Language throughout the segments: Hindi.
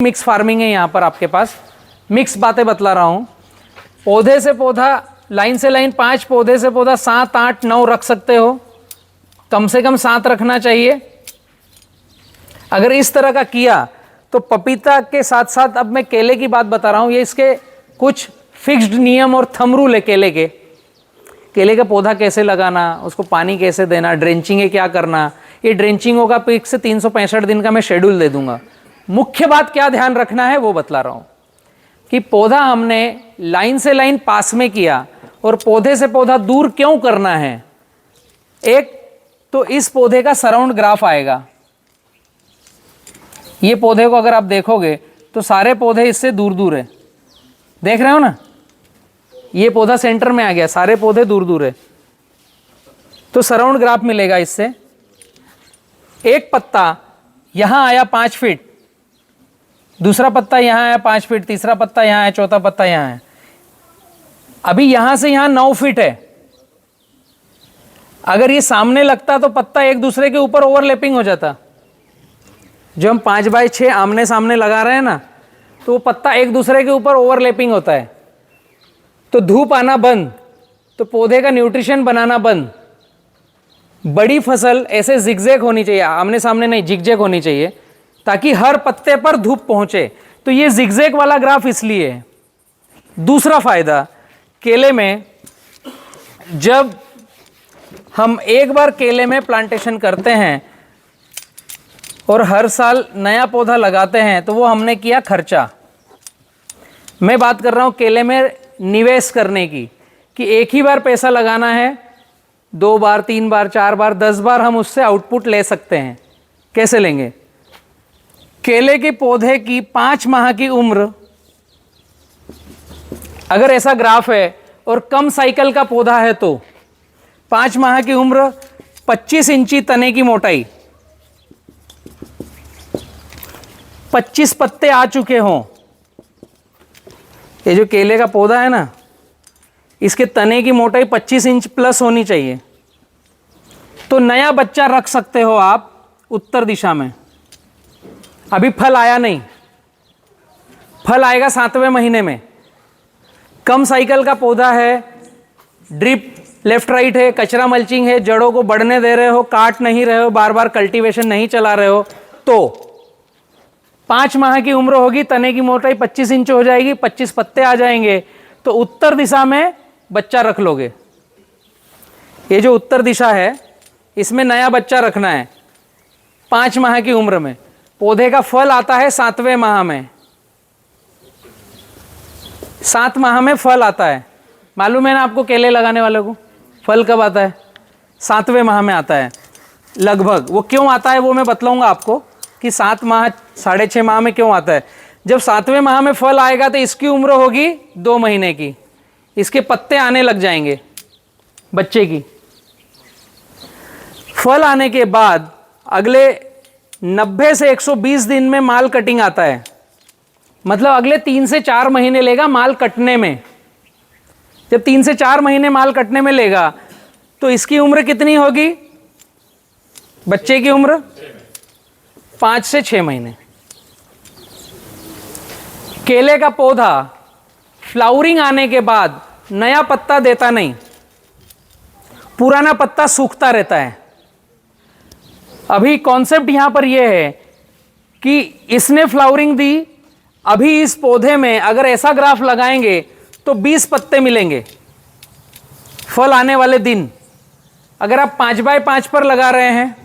मिक्स फार्मिंग है यहाँ पर आपके पास, मिक्स बातें बतला रहा हूँ। पौधे से पौधा, लाइन से लाइन 5 पौधे से पौधा 7, 8, 9 रख सकते हो, कम से कम 7 रखना चाहिए। अगर इस तरह का किया तो पपीता के साथ साथ अब मैं केले की बात बता रहा हूँ, ये इसके कुछ फिक्स्ड नियम और थंब रूल है। केले का पौधा कैसे लगाना, उसको पानी कैसे देना, ड्रेंचिंग है क्या करना, ये ड्रेंचिंग होगा पिक से 365 दिन का मैं शेड्यूल दे दूंगा। मुख्य बात क्या ध्यान रखना है वो बतला रहा हूँ कि पौधा हमने लाइन से लाइन पास में किया और पौधे से पौधा दूर क्यों करना है। एक तो इस पौधे का सराउंड ग्राफ आएगा, ये पौधे को अगर आप देखोगे तो सारे पौधे इससे दूर दूर है, देख रहे हो ना, ये पौधा सेंटर में आ गया, सारे पौधे दूर दूर है, तो सराउंड ग्राफ मिलेगा इससे। एक पत्ता यहां आया 5 फीट, दूसरा पत्ता यहां आया 5 फीट, तीसरा पत्ता यहां है, चौथा पत्ता यहां है। अभी यहां से यहां 9 फीट है। अगर ये सामने लगता तो पत्ता एक दूसरे के ऊपर ओवरलैपिंग हो जाता। जो हम 5x6 आमने सामने लगा रहे हैं ना, तो वो पत्ता एक दूसरे के ऊपर ओवरलैपिंग होता है, तो धूप आना बंद, तो पौधे का न्यूट्रिशन बनाना बंद। बड़ी फसल ऐसे जिगजैग होनी चाहिए, आमने सामने नहीं, जिगजैग होनी चाहिए, ताकि हर पत्ते पर धूप पहुंचे। तो ये जिगजैग वाला ग्राफ इसलिए है। दूसरा फायदा, केले में जब हम एक बार केले में प्लांटेशन करते हैं और हर साल नया पौधा लगाते हैं, तो वो हमने किया खर्चा। मैं बात कर रहा हूं केले में निवेश करने की, कि एक ही बार पैसा लगाना है, 2 बार, 3 बार, 4 बार, 10 बार हम उससे आउटपुट ले सकते हैं। कैसे लेंगे? केले के पौधे की 5 माह की उम्र, अगर ऐसा ग्राफ है और कम साइकिल का पौधा है तो 5 माह की उम्र, 25 इंची तने की मोटाई, 25 पत्ते आ चुके हों। ये जो केले का पौधा है ना, इसके तने की मोटाई 25 इंच प्लस होनी चाहिए, तो नया बच्चा रख सकते हो आप उत्तर दिशा में। अभी फल आया नहीं, फल आएगा 7वें महीने में। कम साइकिल का पौधा है, ड्रिप लेफ्ट राइट है, कचरा मल्चिंग है, जड़ों को बढ़ने दे रहे हो, काट नहीं रहे हो, बार बार कल्टीवेशन नहीं चला रहे हो, तो 5 माह की उम्र होगी, तने की मोटाई 25 इंच हो जाएगी, 25 पत्ते आ जाएंगे, तो उत्तर दिशा में बच्चा रख लोगे। ये जो उत्तर दिशा है, इसमें नया बच्चा रखना है 5 माह की उम्र में। पौधे का फल आता है 7वें माह में, 7 माह में फल आता है। मालूम है ना आपको, केले लगाने वालों को फल कब आता है? 7वें माह में आता है लगभग। वो क्यों आता है वो मैं बतलाऊंगा आपको, कि 7 माह 6.5 माह में क्यों आता है। जब 7वें माह में फल आएगा तो इसकी उम्र होगी 2 महीने की, इसके पत्ते आने लग जाएंगे बच्चे की। फल आने के बाद अगले 90 से 120 दिन में माल कटिंग आता है, मतलब अगले 3 से 4 महीने लेगा माल कटने में। जब 3 से 4 महीने माल कटने में लेगा, तो इसकी उम्र कितनी होगी? बच्चे की उम्र 5 से 6 महीने। केले का पौधा फ्लावरिंग आने के बाद नया पत्ता देता नहीं, पुराना पत्ता सूखता रहता है। अभी कॉन्सेप्ट यहां पर यह है कि इसने फ्लावरिंग दी, अभी इस पौधे में अगर ऐसा ग्राफ लगाएंगे तो 20 पत्ते मिलेंगे फल आने वाले दिन। अगर आप 5x5 पर लगा रहे हैं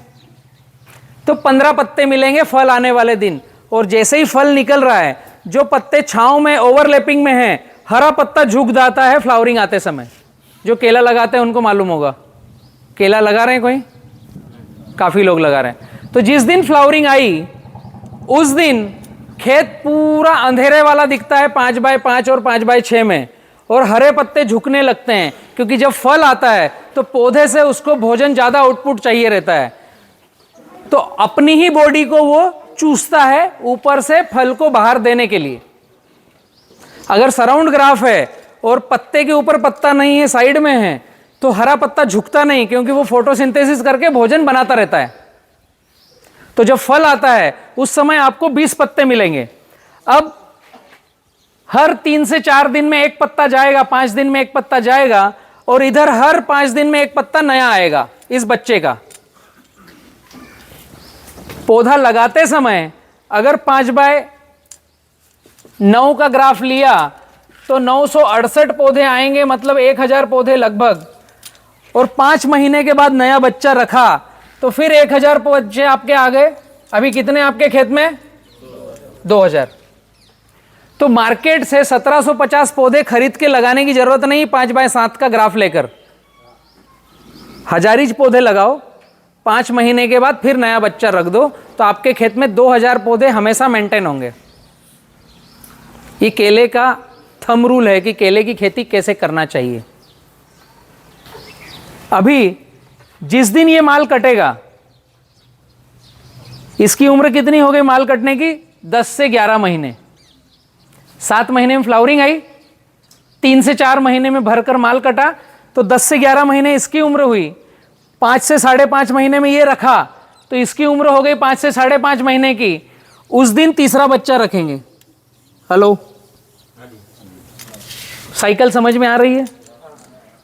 तो 15 पत्ते मिलेंगे फल आने वाले दिन। और जैसे ही फल निकल रहा है, जो पत्ते छांव में ओवरलैपिंग में हैं, हरा पत्ता झुक जाता है फ्लावरिंग आते समय। जो केला लगाते हैं उनको मालूम होगा। केला लगा रहे हैं कोई? काफी लोग लगा रहे हैं। तो जिस दिन फ्लावरिंग आई, उस दिन खेत पूरा अंधेरे वाला दिखता है 5x5 और 5x6 में, और हरे पत्ते झुकने लगते हैं, क्योंकि जब फल आता है तो पौधे से उसको भोजन ज्यादा आउटपुट चाहिए रहता है, तो अपनी ही बॉडी को वो चूसता है ऊपर से फल को बाहर देने के लिए। अगर सराउंड ग्राफ है और पत्ते के ऊपर पत्ता नहीं है, साइड में है, तो हरा पत्ता झुकता नहीं, क्योंकि वो फोटोसिंथेसिस करके भोजन बनाता रहता है। तो जब फल आता है उस समय आपको 20 पत्ते मिलेंगे। अब हर 3 से 4 दिन में एक पत्ता जाएगा, 5 दिन में एक पत्ता जाएगा, और इधर हर 5 दिन में एक पत्ता नया आएगा इस बच्चे का। पौधा लगाते समय अगर 5/9 का ग्राफ लिया तो 968 पौधे आएंगे, मतलब 1000 पौधे लगभग। और 5 महीने के बाद नया बच्चा रखा तो फिर 1000 बच्चे आपके आ गए। अभी कितने आपके खेत में? 2000। तो मार्केट से 1750 पौधे खरीद के लगाने की जरूरत नहीं। 5/7 का ग्राफ लेकर हजारीज पौधे लगाओ, 5 महीने के बाद फिर नया बच्चा रख दो, तो आपके खेत में 2000 पौधे हमेशा मेंटेन होंगे। ये केले का थंब रूल है कि केले की खेती कैसे करना चाहिए। अभी जिस दिन ये माल कटेगा, इसकी उम्र कितनी हो गई माल कटने की? 10 से 11 महीने। 7 महीने में फ्लावरिंग आई, 3 से 4 महीने में भरकर माल कटा, तो 10 से 11 महीने इसकी उम्र हुई। 5 से 5.5 महीने में ये रखा तो इसकी उम्र हो गई 5 से 5.5 महीने की। उस दिन तीसरा बच्चा रखेंगे। हेलो, साइकिल समझ में आ रही है?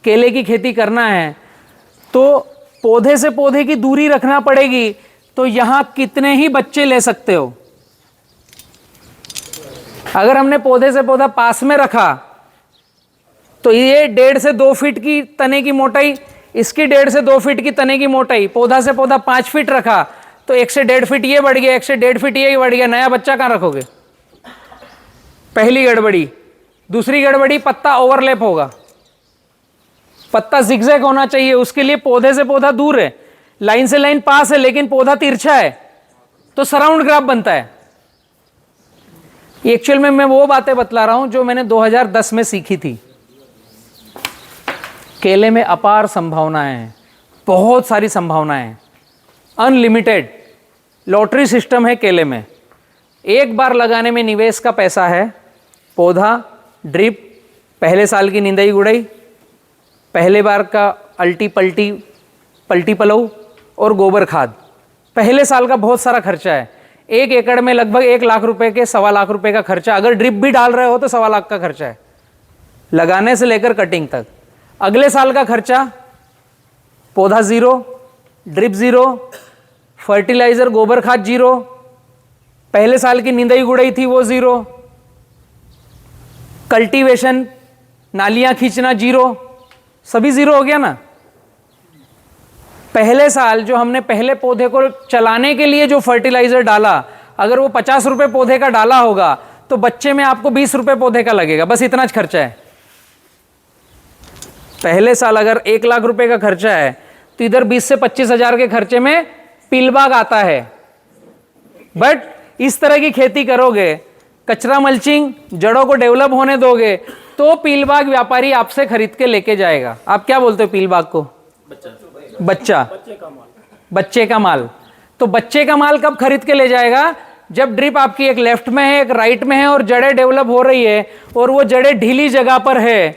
केले की खेती करना है तो पौधे से पौधे की दूरी रखना पड़ेगी। तो यहां कितने ही बच्चे ले सकते हो। अगर हमने पौधे से पौधा पास में रखा तो ये 1.5 से 2 फीट की तने की मोटाई, इसकी 1.5 से 2 फीट की तने की मोटाई, पौधा से पौधा 5 फीट रखा तो 1 से 1.5 फीट ये बढ़ गया, 1 से 1.5 फीट ये बढ़ गया। नया बच्चा कहां रखोगे? पहली गड़बड़ी। दूसरी गड़बड़ी, पत्ता ओवरलैप होगा। पत्ता जिगजैग होना चाहिए, उसके लिए पौधे से पौधा दूर है, लाइन से लाइन पास है, लेकिन पौधा तिरछा है तो सराउंड ग्राफ बनता है। एक्चुअल में मैं वो बातें बतला रहा हूं जो मैंने 2010 में सीखी थी। केले में अपार संभावनाएं हैं, बहुत सारी संभावनाएं हैं, अनलिमिटेड लॉटरी सिस्टम है केले में। एक बार लगाने में निवेश का पैसा है। पौधा, ड्रिप, पहले साल की निंदाई गुड़ाई, पहले बार का अल्टी पल्टी पलऊ और गोबर खाद, पहले साल का बहुत सारा खर्चा है। 1 एकड़ में लगभग 1 लाख रुपए के 1.25 लाख रुपए का खर्चा। अगर ड्रिप भी डाल रहे हो तो 1.25 लाख का खर्चा है, लगाने से लेकर कटिंग तक। अगले साल का खर्चा, पौधा 0, ड्रिप 0, फर्टिलाइजर गोबर खाद 0, पहले साल की निंदाई गुड़ाई थी वो 0, कल्टीवेशन नालियां खींचना 0, सभी 0 हो गया ना। पहले साल जो हमने पहले पौधे को चलाने के लिए जो फर्टिलाइजर डाला, अगर वो 50 रुपए पौधे का डाला होगा तो बच्चे में आपको 20 रुपए पौधे का लगेगा, बस इतना खर्चा है। पहले साल अगर 1 लाख रुपए का खर्चा है तो इधर 20 से 25 हजार के खर्चे में पीलबाग आता है। बट इस तरह की खेती करोगे, कचरा मल्चिंग, जड़ों को डेवलप होने दोगे तो पीलबाग व्यापारी आपसे खरीद के लेके जाएगा। आप क्या बोलते हो पीलबाग को? बच्चे का माल। तो बच्चे का माल कब खरीद के ले जाएगा? जब ड्रिप आपकी एक लेफ्ट में है, एक राइट में है और जड़ें डेवलप हो रही है और वो जड़ें ढीली जगह पर है,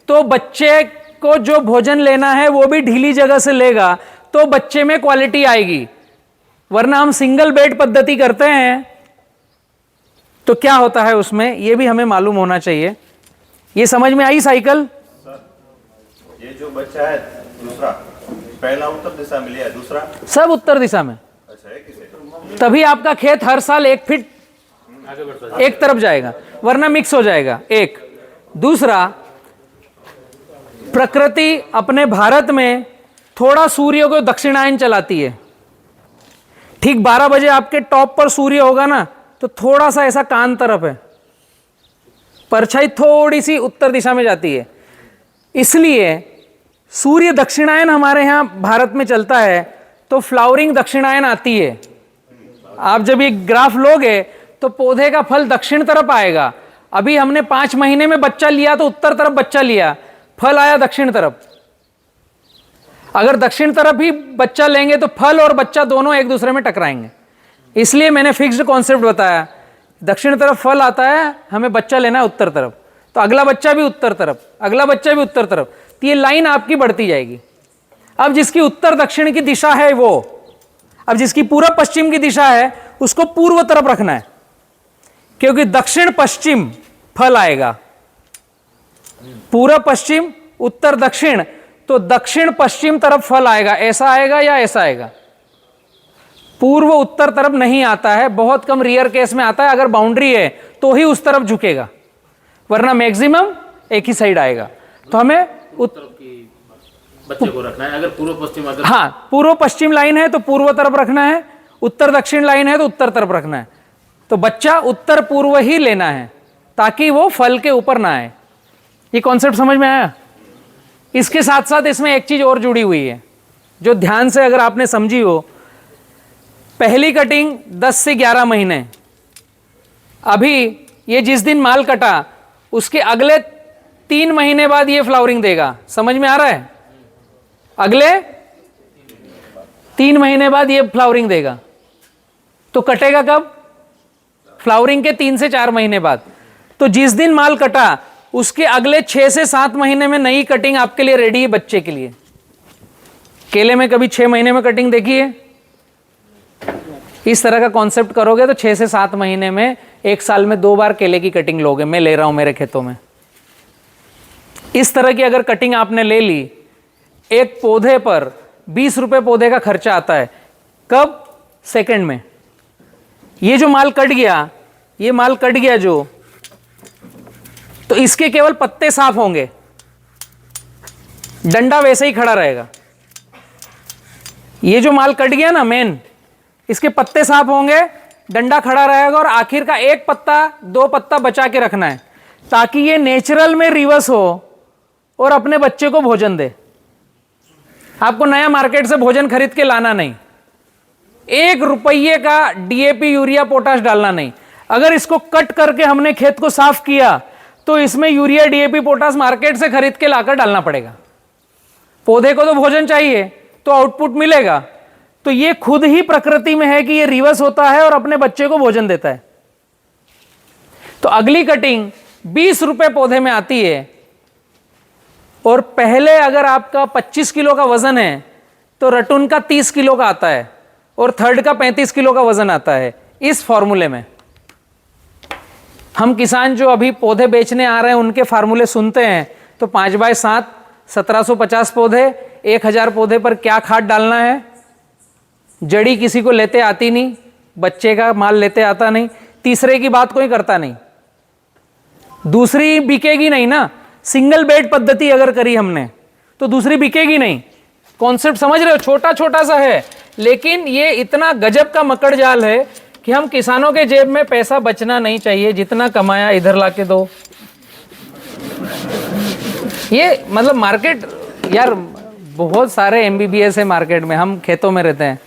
तो बच्चे को जो भोजन लेना है वो भी ढीली जगह से लेगा, तो बच्चे में क्वालिटी आएगी। वरना हम सिंगल बेड पद्धति करते हैं तो क्या होता है उसमें, ये भी हमें मालूम होना चाहिए। ये समझ में आई साइकिल? ये जो बच्चा है दूसरा, पहला उत्तर दिशा में लिया, दूसरा सब उत्तर दिशा में। अच्छा है किसे? तभी आपका खेत हर साल 1 फीट एक तरफ जाएगा, वरना मिक्स हो जाएगा। एक दूसरा, प्रकृति अपने भारत में थोड़ा सूर्य को दक्षिणायन चलाती है। ठीक 12 बजे आपके टॉप पर सूर्य होगा ना, तो थोड़ा सा ऐसा कान तरफ है, परछाई थोड़ी सी उत्तर दिशा में जाती है। इसलिए सूर्य दक्षिणायन हमारे यहां भारत में चलता है तो फ्लावरिंग दक्षिणायन आती है। आप जब ये ग्राफ लोगे तो पौधे का फल दक्षिण तरफ आएगा। अभी हमने 5 महीने में बच्चा लिया तो उत्तर तरफ बच्चा लिया, फल आया दक्षिण तरफ। अगर दक्षिण तरफ ही बच्चा लेंगे तो फल और बच्चा दोनों एक दूसरे में टकराएंगे। इसलिए मैंने फिक्स्ड कॉन्सेप्ट बताया, दक्षिण तरफ फल आता है, हमें बच्चा लेना है उत्तर तरफ, तो अगला बच्चा भी उत्तर तरफ, अगला बच्चा भी उत्तर तरफ, तो ये लाइन आपकी बढ़ती जाएगी। अब जिसकी उत्तर दक्षिण की दिशा है वो, अब जिसकी पूर्व पश्चिम की दिशा है उसको पूर्व तरफ रखना है। क्योंकि दक्षिण पश्चिम फल आएगा, पूर्व पश्चिम उत्तर दक्षिण, तो दक्षिण पश्चिम तरफ फल आएगा। ऐसा आएगा या ऐसा आएगा? पूर्व उत्तर तरफ नहीं आता है, बहुत कम रेयर केस में आता है। अगर बाउंड्री है तो ही उस तरफ झुकेगा, वरना मैक्सिमम एक ही साइड आएगा। तो हमें बच्चे को रखना है। अगर पूर्व पश्चिम, अगर हाँ, पूर्व पश्चिम लाइन है तो पूर्व तरफ रखना है, उत्तर दक्षिण लाइन है तो उत्तर तरफ रखना है। तो बच्चा उत्तर पूर्व ही लेना है ताकि वो फल के ऊपर ना आए। ये कॉन्सेप्ट समझ में आया? इसके साथ साथ इसमें एक चीज और जुड़ी हुई है जो ध्यान से अगर आपने समझी हो। पहली कटिंग 10 से 11 महीने, अभी ये जिस दिन माल कटा उसके अगले 3 महीने बाद ये फ्लावरिंग देगा। समझ में आ रहा है? अगले 3 महीने बाद ये फ्लावरिंग देगा। तो कटेगा कब? फ्लावरिंग के 3 से 4 महीने बाद। तो जिस दिन माल कटा उसके अगले 6 से 7 महीने में नई कटिंग आपके लिए रेडी है बच्चे के लिए। केले में कभी 6 महीने में कटिंग देखी है? इस तरह का कॉन्सेप्ट करोगे तो 6 से 7 महीने में, 1 साल में 2 बार केले की कटिंग लोगे। मैं ले रहा हूं मेरे खेतों में। इस तरह की अगर कटिंग आपने ले ली, एक पौधे पर 20 रुपए पौधे का खर्चा आता है। कब? सेकंड में। ये जो माल कट गया, ये माल कट गया जो, तो इसके केवल पत्ते साफ होंगे, डंडा वैसे ही खड़ा रहेगा। ये जो माल कट गया ना मेन, इसके पत्ते साफ होंगे, डंडा खड़ा रहेगा, और आखिर का 1 पत्ता 2 पत्ता बचा के रखना है ताकि ये नेचुरल में रिवर्स हो और अपने बच्चे को भोजन दे। आपको नया मार्केट से भोजन खरीद के लाना नहीं, 1 रुपये का डीएपी यूरिया पोटाश डालना नहीं। अगर इसको कट करके हमने खेत को साफ किया तो इसमें यूरिया डीएपी पोटाश मार्केट से खरीद के लाकर डालना पड़ेगा। पौधे को तो भोजन चाहिए तो आउटपुट मिलेगा। तो ये खुद ही प्रकृति में है कि ये रिवर्स होता है और अपने बच्चे को भोजन देता है। तो अगली कटिंग 20 रुपए पौधे में आती है, और पहले अगर आपका 25 किलो का वजन है तो रटून का 30 किलो का आता है, और थर्ड का 35 किलो का वजन आता है। इस फॉर्मूले में हम किसान जो अभी पौधे बेचने आ रहे हैं उनके फार्मूले सुनते हैं तो 5x7 1750 पौधे, 1000 पौधे पर क्या खाद डालना है। जड़ी किसी को लेते आती नहीं, बच्चे का माल लेते आता नहीं, तीसरे की बात कोई करता नहीं, दूसरी बिकेगी नहीं ना। सिंगल बेड पद्धति अगर करी हमने तो दूसरी बिकेगी नहीं। कॉन्सेप्ट समझ रहे हो? छोटा छोटा सा है, लेकिन ये इतना गजब का मकड़ जाल है कि हम किसानों के जेब में पैसा बचना नहीं चाहिए। जितना कमाया इधर लाके दो। ये मतलब मार्केट यार, बहुत सारे एमबीबीएस है मार्केट में, हम खेतों में रहते हैं।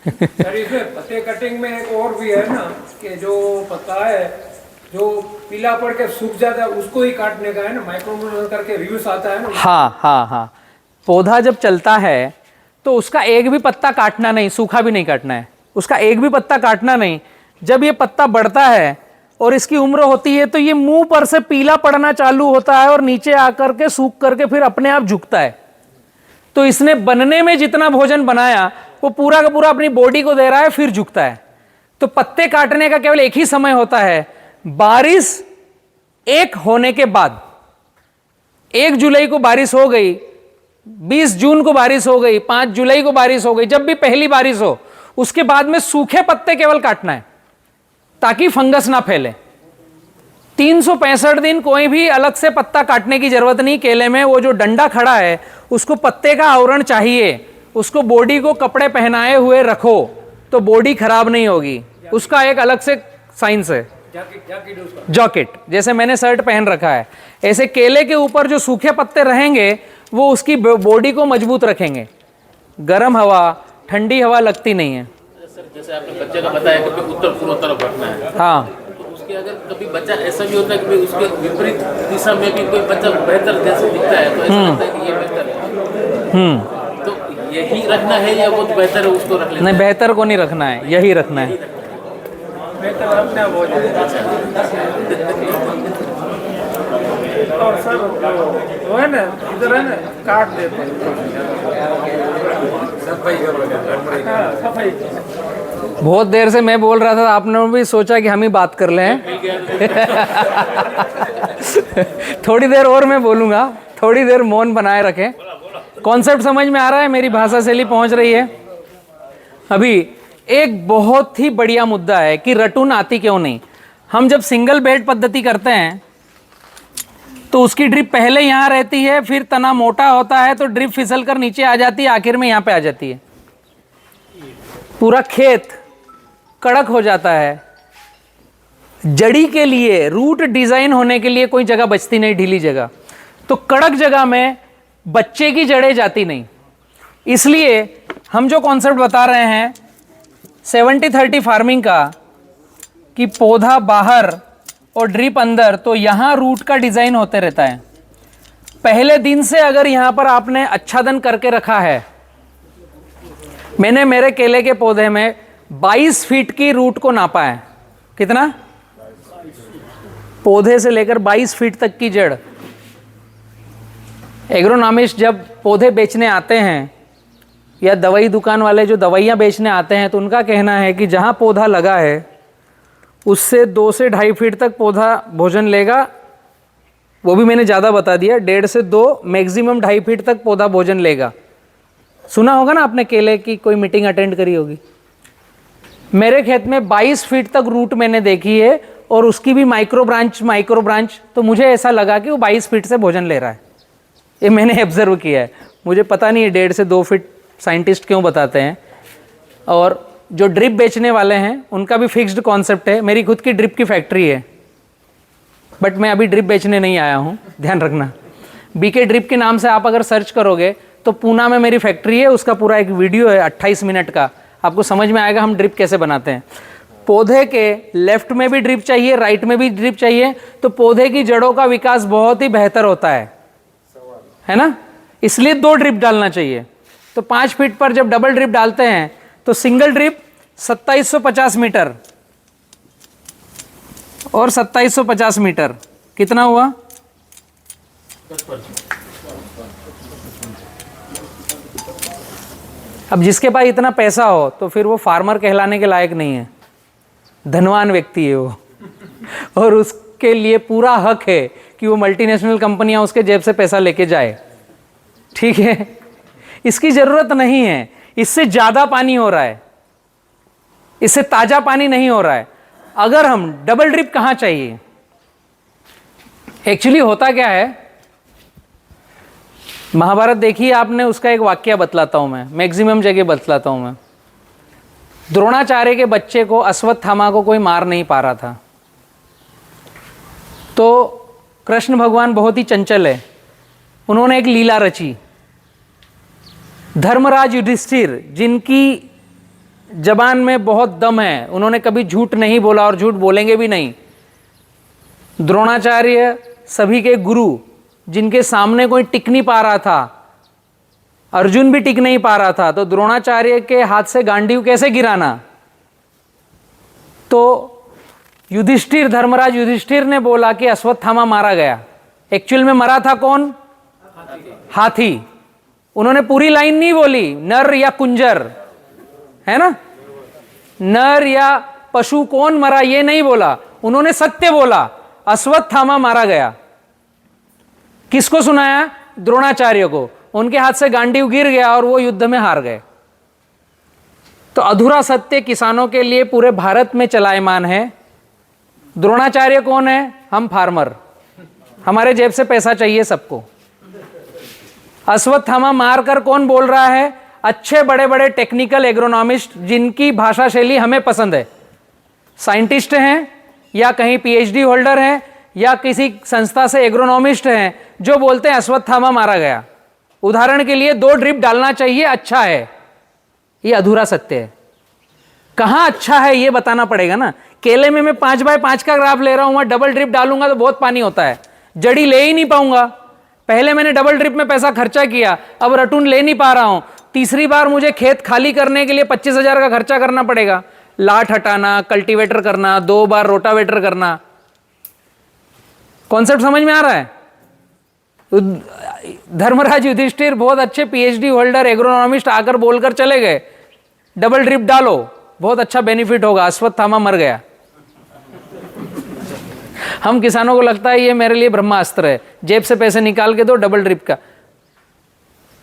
सर इसमें पत्ते कटिंग में एक और भी है ना कि जो पत्ता है जो पीला पड़ के सूख जाता है उसको ही काटने का है ना, माइक्रोमोनल करके रिव्यूज आता है ना। हाँ हाँ हाँ, पौधा जब चलता है तो उसका एक भी पत्ता काटना नहीं, सूखा भी नहीं काटना है, उसका एक भी पत्ता काटना नहीं। जब ये पत्ता बढ़ता है और इसकी उम्र होती है तो ये मुंह पर से पीला पड़ना चालू होता है और नीचे आकर के सूख करके फिर अपने आप झुकता है। तो इसने बनने में जितना भोजन बनाया वो पूरा का पूरा अपनी बॉडी को दे रहा है, फिर झुकता है। तो पत्ते काटने का केवल एक ही समय होता है, बारिश 1 होने के बाद। 1 जुलाई को बारिश हो गई, 20 जून को बारिश हो गई, 5 जुलाई को बारिश हो गई, जब भी पहली बारिश हो उसके बाद में सूखे पत्ते केवल काटना है ताकि फंगस ना फैले। 365 दिन कोई भी अलग से पत्ता काटने की जरूरत नहीं। केले में वो जो डंडा खड़ा है उसको पत्ते का आवरण चाहिए, उसको बॉडी को कपड़े पहनाए हुए रखो तो बॉडी खराब नहीं होगी। उसका एक अलग से साइंस है, जॉकेट। जैसे मैंने शर्ट पहन रखा है, ऐसे केले के ऊपर जो सूखे पत्ते रहेंगे वो उसकी बॉडी को मजबूत रखेंगे। गर्म हवा ठंडी हवा लगती नहीं है। सर जैसे आपने बच्चे का बताया कि उत्तर पूर्व तरफ रखना है, हाँ, तो उसके अगर कभी बच्चा ऐसा भी होता है कि उसके विपरीत दिशा में भी कोई बच्चा बेहतर जैसे दिखता है तो ऐसा लगता है कि ये बेहतर है, तो यही रखना है या वो बेहतर है उसको रख लेना? नहीं, बेहतर को नहीं रखना है, यही रखना है। बेहतर रखना है वो। और सर वो है ना, इधर है ना काट देते हैं, सफाई करो। हाँ, सफाई बहुत देर से मैं बोल रहा था, आपने भी सोचा कि हम ही बात कर लें। थोड़ी देर और मैं बोलूँगा, थोड़ी देर मौन बनाए रखें। कॉन्सेप्ट समझ में आ रहा है, मेरी भाषा शैली पहुँच रही है। अभी एक बहुत ही बढ़िया मुद्दा है कि रटून आती क्यों नहीं। हम जब सिंगल बेड पद्धति करते हैं तो उसकी ड्रिप पहले यहाँ रहती है, फिर तना मोटा होता है तो ड्रिप फिसल कर नीचे आ जाती है, आखिर में यहाँ पे आ जाती है। पूरा खेत कड़क हो जाता है। जड़ी के लिए, रूट डिजाइन होने के लिए कोई जगह बचती नहीं, ढीली जगह। तो कड़क जगह में बच्चे की जड़ें जाती नहीं। इसलिए हम जो कॉन्सेप्ट बता रहे हैं 70-30 फार्मिंग का, कि पौधा बाहर और ड्रिप अंदर, तो यहां रूट का डिजाइन होते रहता है। पहले दिन से अगर यहां पर आपने आच्छादन करके रखा है, मैंने मेरे केले के पौधे में 22 फीट की रूट को नापा है। कितना? पौधे से लेकर 22 फीट तक की जड़। एग्रोनॉमिस्ट जब पौधे बेचने आते हैं या दवाई दुकान वाले जो दवाइयाँ बेचने आते हैं, तो उनका कहना है कि जहाँ पौधा लगा है उससे 2 से 2.5 फीट तक पौधा भोजन लेगा। वो भी मैंने ज़्यादा बता दिया, 1.5 से 2, मैक्सिमम 2.5 फीट तक पौधा भोजन लेगा। सुना होगा ना आपने, केले की कोई मीटिंग अटेंड करी होगी। मेरे खेत में 22 फीट तक रूट मैंने देखी है, और उसकी भी माइक्रो ब्रांच। तो मुझे ऐसा लगा कि वो 22 फीट से भोजन ले रहा है। ये मैंने ऑब्जर्व किया है। मुझे पता नहीं है 1.5 से 2 फीट साइंटिस्ट क्यों बताते हैं। और जो ड्रिप बेचने वाले हैं उनका भी फिक्स्ड कॉन्सेप्ट है। मेरी खुद की ड्रिप की फैक्ट्री है, बट मैं अभी ड्रिप बेचने नहीं आया हूँ, ध्यान रखना। बीके ड्रिप के नाम से आप अगर सर्च करोगे तो पूना में मेरी फैक्ट्री है, उसका पूरा एक वीडियो है 28 मिनट का, आपको समझ में आएगा हम ड्रिप कैसे बनाते हैं। पौधे के लेफ्ट में भी ड्रिप चाहिए, राइट में भी ड्रिप चाहिए, तो पौधे की जड़ों का विकास बहुत ही बेहतर होता है ना। इसलिए 2 ड्रिप डालना चाहिए। तो 5 फीट पर जब डबल ड्रिप डालते हैं तो सिंगल ड्रिप 2750 मीटर और 2750 मीटर, कितना हुआ? अब जिसके पास इतना पैसा हो तो फिर वो फार्मर कहलाने के लायक नहीं है, धनवान व्यक्ति है वो। और उसके लिए पूरा हक है कि वो मल्टीनेशनल कंपनियां उसके जेब से पैसा लेके जाए, ठीक है। इसकी जरूरत नहीं है, इससे ज्यादा पानी हो रहा है, इससे ताजा पानी नहीं हो रहा है। अगर हम डबल ड्रिप कहां चाहिए, एक्चुअली होता क्या है, महाभारत देखिए आपने, उसका एक वाक्य बतलाता हूं मैं, मैक्सिमम जगह बतलाता हूं मैं। द्रोणाचार्य के बच्चे को, अश्वत्थामा को कोई मार नहीं पा रहा था, तो कृष्ण भगवान बहुत ही चंचल है, उन्होंने एक लीला रची। धर्मराज युधिष्ठिर, जिनकी जबान में बहुत दम है, उन्होंने कभी झूठ नहीं बोला और झूठ बोलेंगे भी नहीं। द्रोणाचार्य सभी के गुरु, जिनके सामने कोई टिक नहीं पा रहा था, अर्जुन भी टिक नहीं पा रहा था, तो द्रोणाचार्य के हाथ से गांडीव कैसे गिराना। तो युधिष्ठिर, धर्मराज युधिष्ठिर ने बोला कि अश्वत्थामा मारा गया। एक्चुअल में मरा था कौन? हाथी। उन्होंने पूरी लाइन नहीं बोली, नर या कुंजर, है ना, नर या पशु कौन मरा ये नहीं बोला, उन्होंने सत्य बोला, अश्वत्थामा मारा गया। किसको सुनाया? द्रोणाचार्य को। उनके हाथ से गांडीव गिर गया और वो युद्ध में हार गए। तो अधूरा सत्य किसानों के लिए पूरे भारत में चलायमान है। द्रोणाचार्य कौन है? हम फार्मर, हमारे जेब से पैसा चाहिए सबको। अश्वत्थामा मारकर कौन बोल रहा है? अच्छे बड़े बड़े टेक्निकल एग्रोनॉमिस्ट, जिनकी भाषा शैली हमें पसंद है, साइंटिस्ट हैं या कहीं पीएचडी होल्डर हैं या किसी संस्था से एग्रोनॉमिस्ट हैं, जो बोलते हैं अश्वत्थामा मारा गया। उदाहरण के लिए 2 ड्रिप डालना चाहिए, अच्छा है, ये अधूरा सत्य है। कहां अच्छा है ये बताना पड़ेगा ना। केले में मैं 5x5 का ग्राफ ले रहा हूं, वहां डबल ड्रिप डालूंगा तो बहुत पानी होता है, जड़ी ले ही नहीं पाऊंगा। पहले मैंने डबल ड्रिप में पैसा खर्चा किया, अब रटून ले नहीं पा रहा हूं। तीसरी बार मुझे खेत खाली करने के लिए 25,000 का खर्चा करना पड़ेगा, लाट हटाना, कल्टीवेटर करना, 2 बार रोटावेटर करना। कॉन्सेप्ट समझ में आ रहा है? धर्मराज युधिष्ठिर बहुत अच्छे पीएचडी होल्डर एग्रोनॉमिस्ट आकर बोलकर चले गए, डबल ड्रिप डालो, बहुत अच्छा बेनिफिट होगा, अश्वत्थामा मर गया। हम किसानों को लगता है ये मेरे लिए ब्रह्मास्त्र है, जेब से पैसे निकाल के दो, डबल ड्रिप का।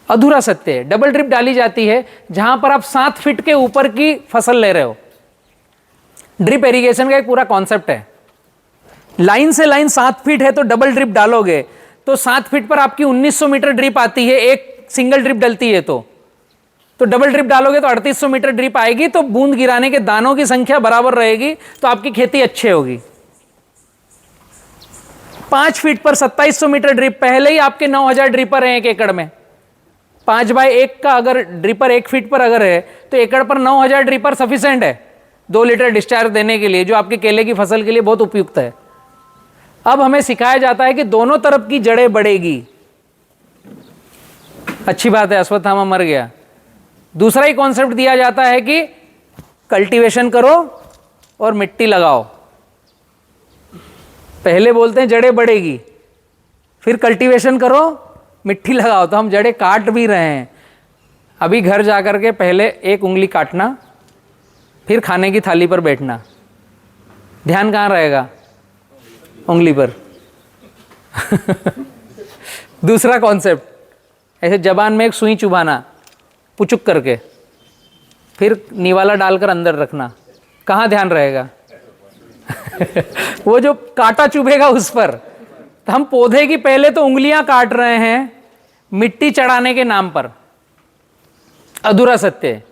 अधूरा सत्य है। डबल ड्रिप डाली जाती है जहां पर आप 7 फीट के ऊपर की फसल ले रहे हो। ड्रिप इरिगेशन का एक पूरा कॉन्सेप्ट है। लाइन से लाइन 7 फीट है तो डबल ड्रिप डालोगे तो 7 फीट पर आपकी 1900 मीटर ड्रिप आती है, एक सिंगल ड्रिप डलती है। तो डबल ड्रिप डालोगे तो 3800 मीटर ड्रिप आएगी, तो बूंद गिराने के दानों की संख्या बराबर रहेगी, तो आपकी खेती अच्छी होगी। 5 फीट पर 2700 मीटर ड्रिप, पहले ही आपके 9000 ड्रिपर हैं 1 एकड़ में। 5x1 का अगर ड्रिपर 1 फीट पर अगर है तो एकड़ पर 9000 ड्रिपर सफिशिएंट है 2 लीटर डिस्चार्ज देने के लिए, जो आपके केले की फसल के लिए बहुत उपयुक्त है। अब हमें सिखाया जाता है कि दोनों तरफ की जड़ें बढ़ेगी। अच्छी बात है, अश्वत्थामा मर गया। दूसरा ही कॉन्सेप्ट दिया जाता है कि कल्टीवेशन करो और मिट्टी लगाओ। पहले बोलते हैं जड़ें बढ़ेगी, फिर कल्टीवेशन करो, मिट्टी लगाओ। तो हम जड़ें काट भी रहे हैं। अभी घर जाकर के पहले 1 उंगली काटना, फिर खाने की थाली पर बैठना। ध्यान कहाँ रहेगा? उंगली पर। दूसरा कॉन्सेप्ट, ऐसे जबान में एक सुई चुभाना, पुचुक करके, फिर निवाला डालकर अंदर रखना। कहाँ ध्यान रहेगा? वो जो कांटा चुभेगा उस पर। तो हम पौधे की पहले तो उंगलियां काट रहे हैं मिट्टी चढ़ाने के नाम पर। अधूरा सत्य है।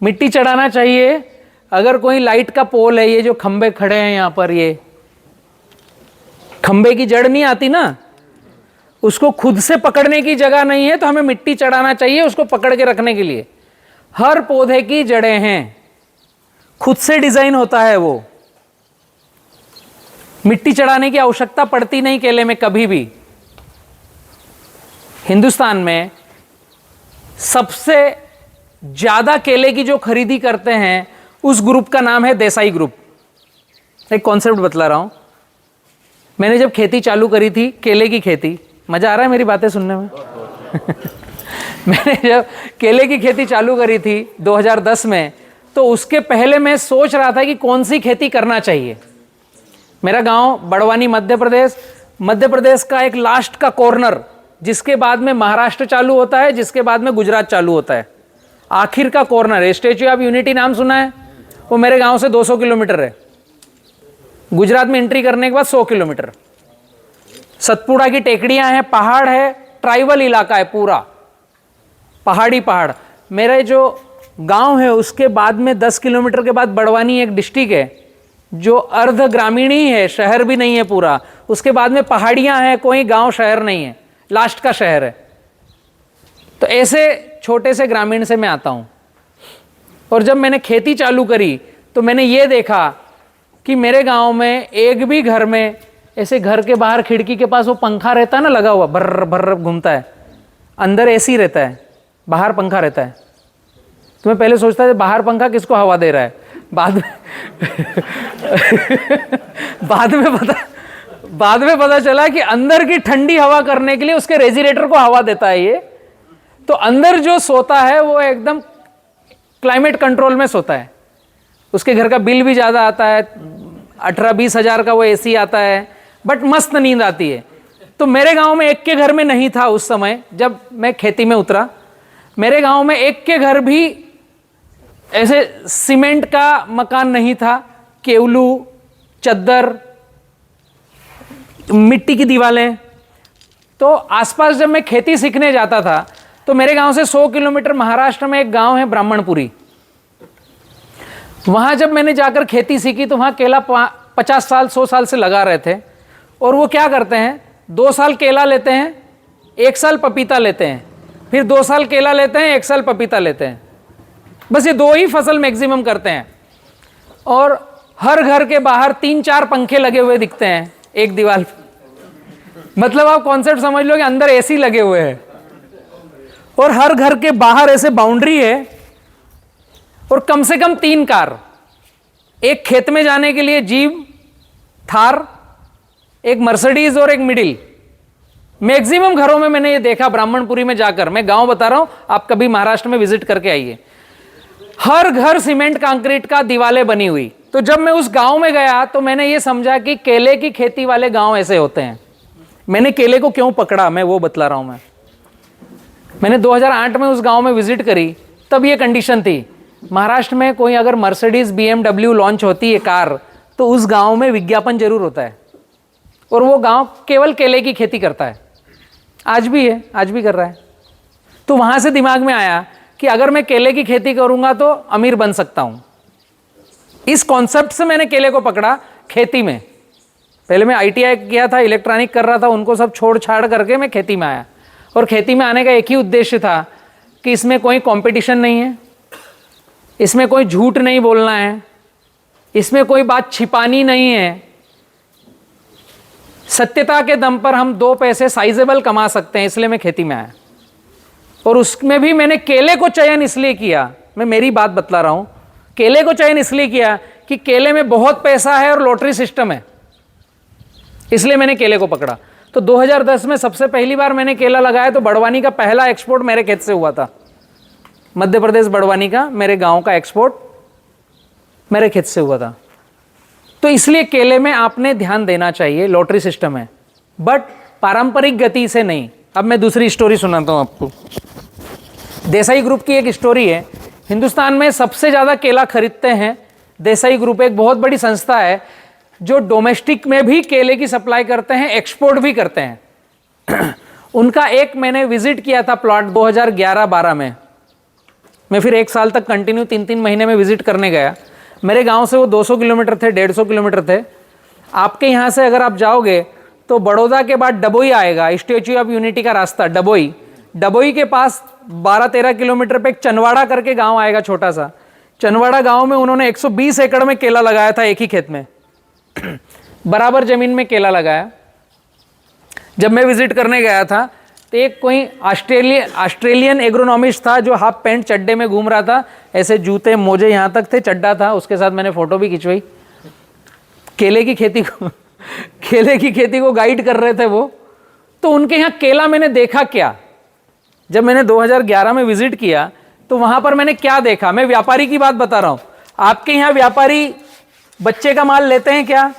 मिट्टी चढ़ाना चाहिए। अगर कोई लाइट का पोल है, ये जो खंबे खड़े हैं यहां पर, ये खंबे की जड़ नहीं आती ना, उसको खुद से पकड़ने की जगह नहीं है, तो हमें मिट्टी चढ़ाना चाहिए उसको पकड़ के रखने के लिए। हर पौधे की जड़ें हैं, खुद से डिजाइन होता है वो। मिट्टी चढ़ाने की आवश्यकता पड़ती नहीं केले में कभी भी। हिंदुस्तान में सबसे ज्यादा केले की जो खरीदी करते हैं उस ग्रुप का नाम है देसाई ग्रुप। एक कॉन्सेप्ट बतला रहा हूं। मैंने जब खेती चालू करी थी, केले की खेती, मजा आ रहा है मेरी बातें सुनने में? मैंने जब केले की खेती चालू करी थी 2010 में, तो उसके पहले मैं सोच रहा था कि कौन सी खेती करना चाहिए। मेरा गांव बड़वानी मध्य प्रदेश का एक लास्ट का कॉर्नर, जिसके बाद में महाराष्ट्र चालू होता है, जिसके बाद में गुजरात चालू होता है। आखिर का कॉर्नर, स्टैच्यू ऑफ यूनिटी नाम सुना है? वो मेरे गांव से 200 किलोमीटर है। गुजरात में एंट्री करने के बाद 100 किलोमीटर। सतपुड़ा की टेकड़ियां हैं, पहाड़ है, ट्राइबल इलाका है पूरा, पहाड़ी पहाड़। मेरे जो गांव है उसके बाद में 10 किलोमीटर के बाद बड़वानी एक डिस्ट्रिक्ट है जो अर्ध ग्रामीण ही है, शहर भी नहीं है पूरा। उसके बाद में पहाड़ियां हैं, कोई गांव शहर नहीं है, लास्ट का शहर है। तो ऐसे छोटे से ग्रामीण से मैं आता हूं। और जब मैंने खेती चालू करी तो मैंने ये देखा कि मेरे गांव में एक भी घर में ऐसे घर के बाहर खिड़की के पास वो पंखा रहता है ना लगा हुआ, भर्र भर्र घूमता है, अंदर एसी रहता है, बाहर पंखा रहता है। तो मैं पहले सोचता था बाहर पंखा किसको हवा दे रहा है, बाद में पता चला कि अंदर की ठंडी हवा करने के लिए उसके रेजिरेटर को हवा देता है ये। तो अंदर जो सोता है वो एकदम क्लाइमेट कंट्रोल में सोता है। उसके घर का बिल भी ज़्यादा आता है, 18-20 हज़ार का वो एसी आता है, बट मस्त नींद आती है। तो मेरे गांव में एक के घर में नहीं था उस समय जब मैं खेती में उतरा। मेरे गांव में एक के घर भी ऐसे सीमेंट का मकान नहीं था, केवलू, चद्दर, मिट्टी की दीवारें। तो आसपास जब मैं खेती सीखने जाता था तो मेरे गांव से 100 किलोमीटर महाराष्ट्र में एक गांव है ब्राह्मणपुरी। वहां जब मैंने जाकर खेती सीखी तो वहां केला 50 साल 100 साल से लगा रहे थे। और वो क्या करते हैं, 2 साल केला लेते हैं, 1 साल पपीता लेते हैं, फिर 2 साल केला लेते हैं, 1 साल पपीता लेते हैं। बस ये 2 ही फसल मैक्सिमम करते हैं। और हर घर के बाहर 3-4 पंखे लगे हुए दिखते हैं एक दीवार पे। मतलब आप कॉन्सेप्ट समझ लो कि अंदर एसी लगे हुए हैं और हर घर के बाहर ऐसे बाउंड्री है और कम से कम 3 कार, एक खेत में जाने के लिए जीप, थार, एक मर्सिडीज और एक मिडिल। मैक्सिमम घरों में मैंने ये देखा ब्राह्मणपुरी में जाकर। मैं गांव बता रहा हूं, आप कभी महाराष्ट्र में विजिट करके आइए। हर घर सीमेंट कंक्रीट का दीवारें बनी हुई। तो जब मैं उस गांव में गया तो मैंने ये समझा कि केले की खेती वाले गांव ऐसे होते हैं। मैंने केले को क्यों पकड़ा, मैं वो बतला रहा हूं। मैंने 2008 में उस गांव में विजिट करी, तब ये कंडीशन थी। महाराष्ट्र में कोई अगर मर्सिडीज BMW लॉन्च होती है कार, तो उस गांव में विज्ञापन जरूर होता है, और वो गांव केवल केले की खेती करता है। आज भी है, आज भी कर रहा है। तो वहां से दिमाग में आया कि अगर मैं केले की खेती करूंगा तो अमीर बन सकता हूं। इस कॉन्सेप्ट से मैंने केले को पकड़ा खेती में। पहले मैं ITI किया था, इलेक्ट्रॉनिक कर रहा था, उनको सब छोड़ छाड़ करके मैं खेती में आया। और खेती में आने का एक ही उद्देश्य था कि इसमें कोई कंपटीशन नहीं है, इसमें कोई झूठ नहीं बोलना है, इसमें कोई बात छिपानी नहीं है। सत्यता के दम पर हम 2 पैसे साइजेबल कमा सकते हैं, इसलिए मैं खेती में आया। और उसमें भी मैंने केले को चयन इसलिए किया, मैं मेरी बात बतला रहा हूं, केले को चयन इसलिए किया कि केले में बहुत पैसा है और लॉटरी सिस्टम है, इसलिए मैंने केले को पकड़ा। तो 2010 में सबसे पहली बार मैंने केला लगाया तो बड़वानी का पहला एक्सपोर्ट मेरे खेत से हुआ था। मध्य प्रदेश बड़वानी का, मेरे गांव का एक्सपोर्ट मेरे खेत से हुआ था। तो इसलिए केले में आपने ध्यान देना चाहिए, लॉटरी सिस्टम है, बट पारंपरिक गति से नहीं। अब मैं दूसरी स्टोरी सुनाता हूं आपको। देसाई ग्रुप की एक स्टोरी है। हिंदुस्तान में सबसे ज़्यादा केला खरीदते हैं देसाई ग्रुप, एक बहुत बड़ी संस्था है जो डोमेस्टिक में भी केले की सप्लाई करते हैं, एक्सपोर्ट भी करते हैं। उनका एक मैंने विजिट किया था प्लॉट 2011-12 में। मैं फिर 1 साल तक कंटिन्यू 3-3 महीने में विजिट करने गया। मेरे गांव से वो 200 किलोमीटर थे, 150 किलोमीटर थे। आपके यहाँ से अगर आप जाओगे तो बड़ौदा के बाद डबोई आएगा, स्टैच्यू ऑफ यूनिटी का रास्ता डबोई। डबोई के पास 12-13 किलोमीटर पे एक चनवाड़ा करके गांव आएगा, छोटा सा। चनवाड़ा गांव में उन्होंने 120 एकड़ में केला लगाया था, एक ही खेत में बराबर जमीन में केला लगाया। जब मैं विजिट करने गया था तो एक कोई ऑस्ट्रेलियन एग्रोनॉमिस्ट था जो हाफ पैंट चड्डे में घूम रहा था, ऐसे जूते मोजे यहाँ तक थे, चड्डा था, उसके साथ मैंने फोटो भी खिंचवाई। केले की खेती को गाइड कर रहे थे वो। तो उनके यहाँ केला मैंने देखा क्या, जब मैंने 2011 में विजिट किया तो वहां पर मैंने क्या देखा। मैं व्यापारी की बात बता रहा हूं। आपके यहाँ व्यापारी बच्चे का माल लेते हैं क्या?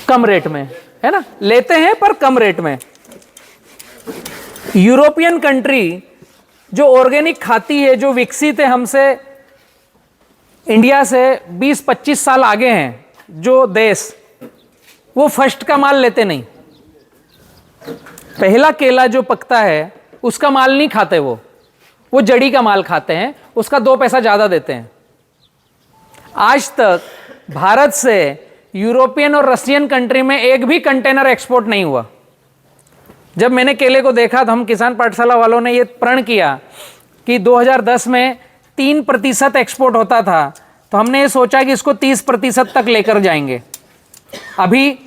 कम रेट में, है ना, लेते हैं पर कम रेट में। यूरोपियन कंट्री जो ऑर्गेनिक खाती है, जो विकसित है हमसे, इंडिया से 20-25 साल आगे हैं जो देश, वो फर्स्ट का माल लेते नहीं। पहला केला जो पकता है उसका माल नहीं खाते, वो जड़ी का माल खाते हैं, उसका 2 पैसा ज्यादा देते हैं। आज तक भारत से यूरोपियन और रशियन कंट्री में एक भी कंटेनर एक्सपोर्ट नहीं हुआ। जब मैंने केले को देखा तो हम किसान पाठशाला वालों ने ये प्रण किया कि 2010 में 3% एक्सपोर्ट होता था, तो हमने ये सोचा कि इसको 30% तक लेकर जाएंगे। अभी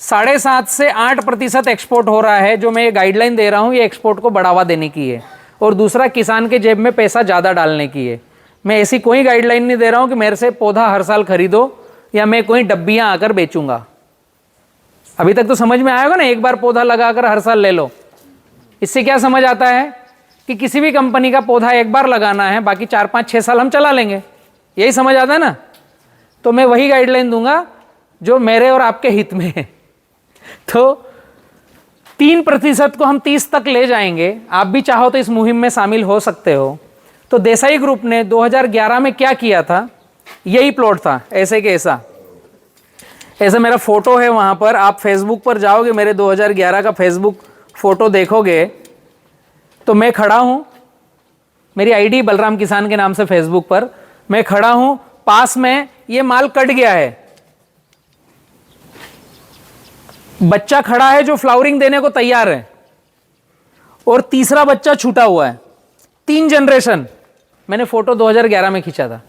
7.5 से 8% एक्सपोर्ट हो रहा है। जो मैं ये गाइडलाइन दे रहा हूँ ये एक्सपोर्ट को बढ़ावा देने की है, और दूसरा किसान के जेब में पैसा ज़्यादा डालने की है। मैं ऐसी कोई गाइडलाइन नहीं दे रहा हूँ कि मेरे से पौधा हर साल खरीदो या मैं कोई डब्बियाँ आकर बेचूंगा। अभी तक तो समझ में आया होगा ना, एक बार पौधा लगाकर हर साल ले लो। इससे क्या समझ आता है कि किसी भी कंपनी का पौधा एक बार लगाना है, बाकी 4-5-6 साल हम चला लेंगे, यही समझ आता है ना। तो मैं वही गाइडलाइन दूंगा जो मेरे और आपके हित में है। तो 3% को हम 30 तक ले जाएंगे। आप भी चाहो तो इस मुहिम में शामिल हो सकते हो। तो देसाई ग्रुप ने 2011 में क्या किया था, यही प्लॉट था, ऐसे के ऐसा मेरा फोटो है वहां पर। आप फेसबुक पर जाओगे, मेरे 2011 का फेसबुक फोटो देखोगे तो मैं खड़ा हूं, मेरी आईडी बलराम किसान के नाम से फेसबुक पर मैं खड़ा हूं। पास में ये माल कट गया है, बच्चा खड़ा है जो फ्लावरिंग देने को तैयार है, और तीसरा बच्चा छूटा हुआ है। 3 जनरेशन मैंने फोटो 2011 में खींचा था।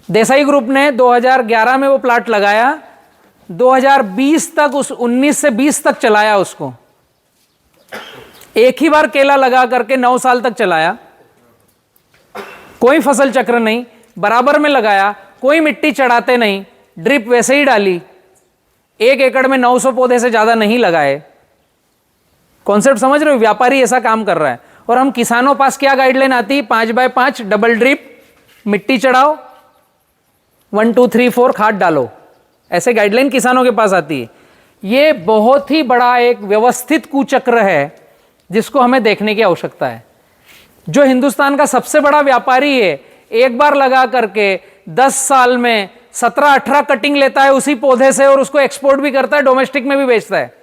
देसाई ग्रुप ने 2011 में वो प्लाट लगाया, 2020 तक, उस 19 से 20 तक चलाया उसको। एक ही बार केला लगा करके 9 साल तक चलाया, कोई फसल चक्र नहीं, बराबर में लगाया, कोई मिट्टी चढ़ाते नहीं, ड्रिप वैसे ही डाली। 1 एकड़ में 900 पौधे से ज्यादा नहीं लगाए। कॉन्सेप्ट समझ रहे हो? व्यापारी ऐसा काम कर रहा है। और हम किसानों पास क्या गाइडलाइन आती है, 5x5 डबल ड्रिप, मिट्टी चढ़ाओ, 1 2 3 4 खाद डालो, ऐसे गाइडलाइन किसानों के पास आती है। ये बहुत ही बड़ा एक व्यवस्थित कुचक्र है जिसको हमें देखने की आवश्यकता है। जो हिंदुस्तान का सबसे बड़ा व्यापारी है, एक बार लगा करके 10 साल में 17-18 कटिंग लेता है उसी पौधे से और उसको एक्सपोर्ट भी करता है, डोमेस्टिक में भी बेचता है।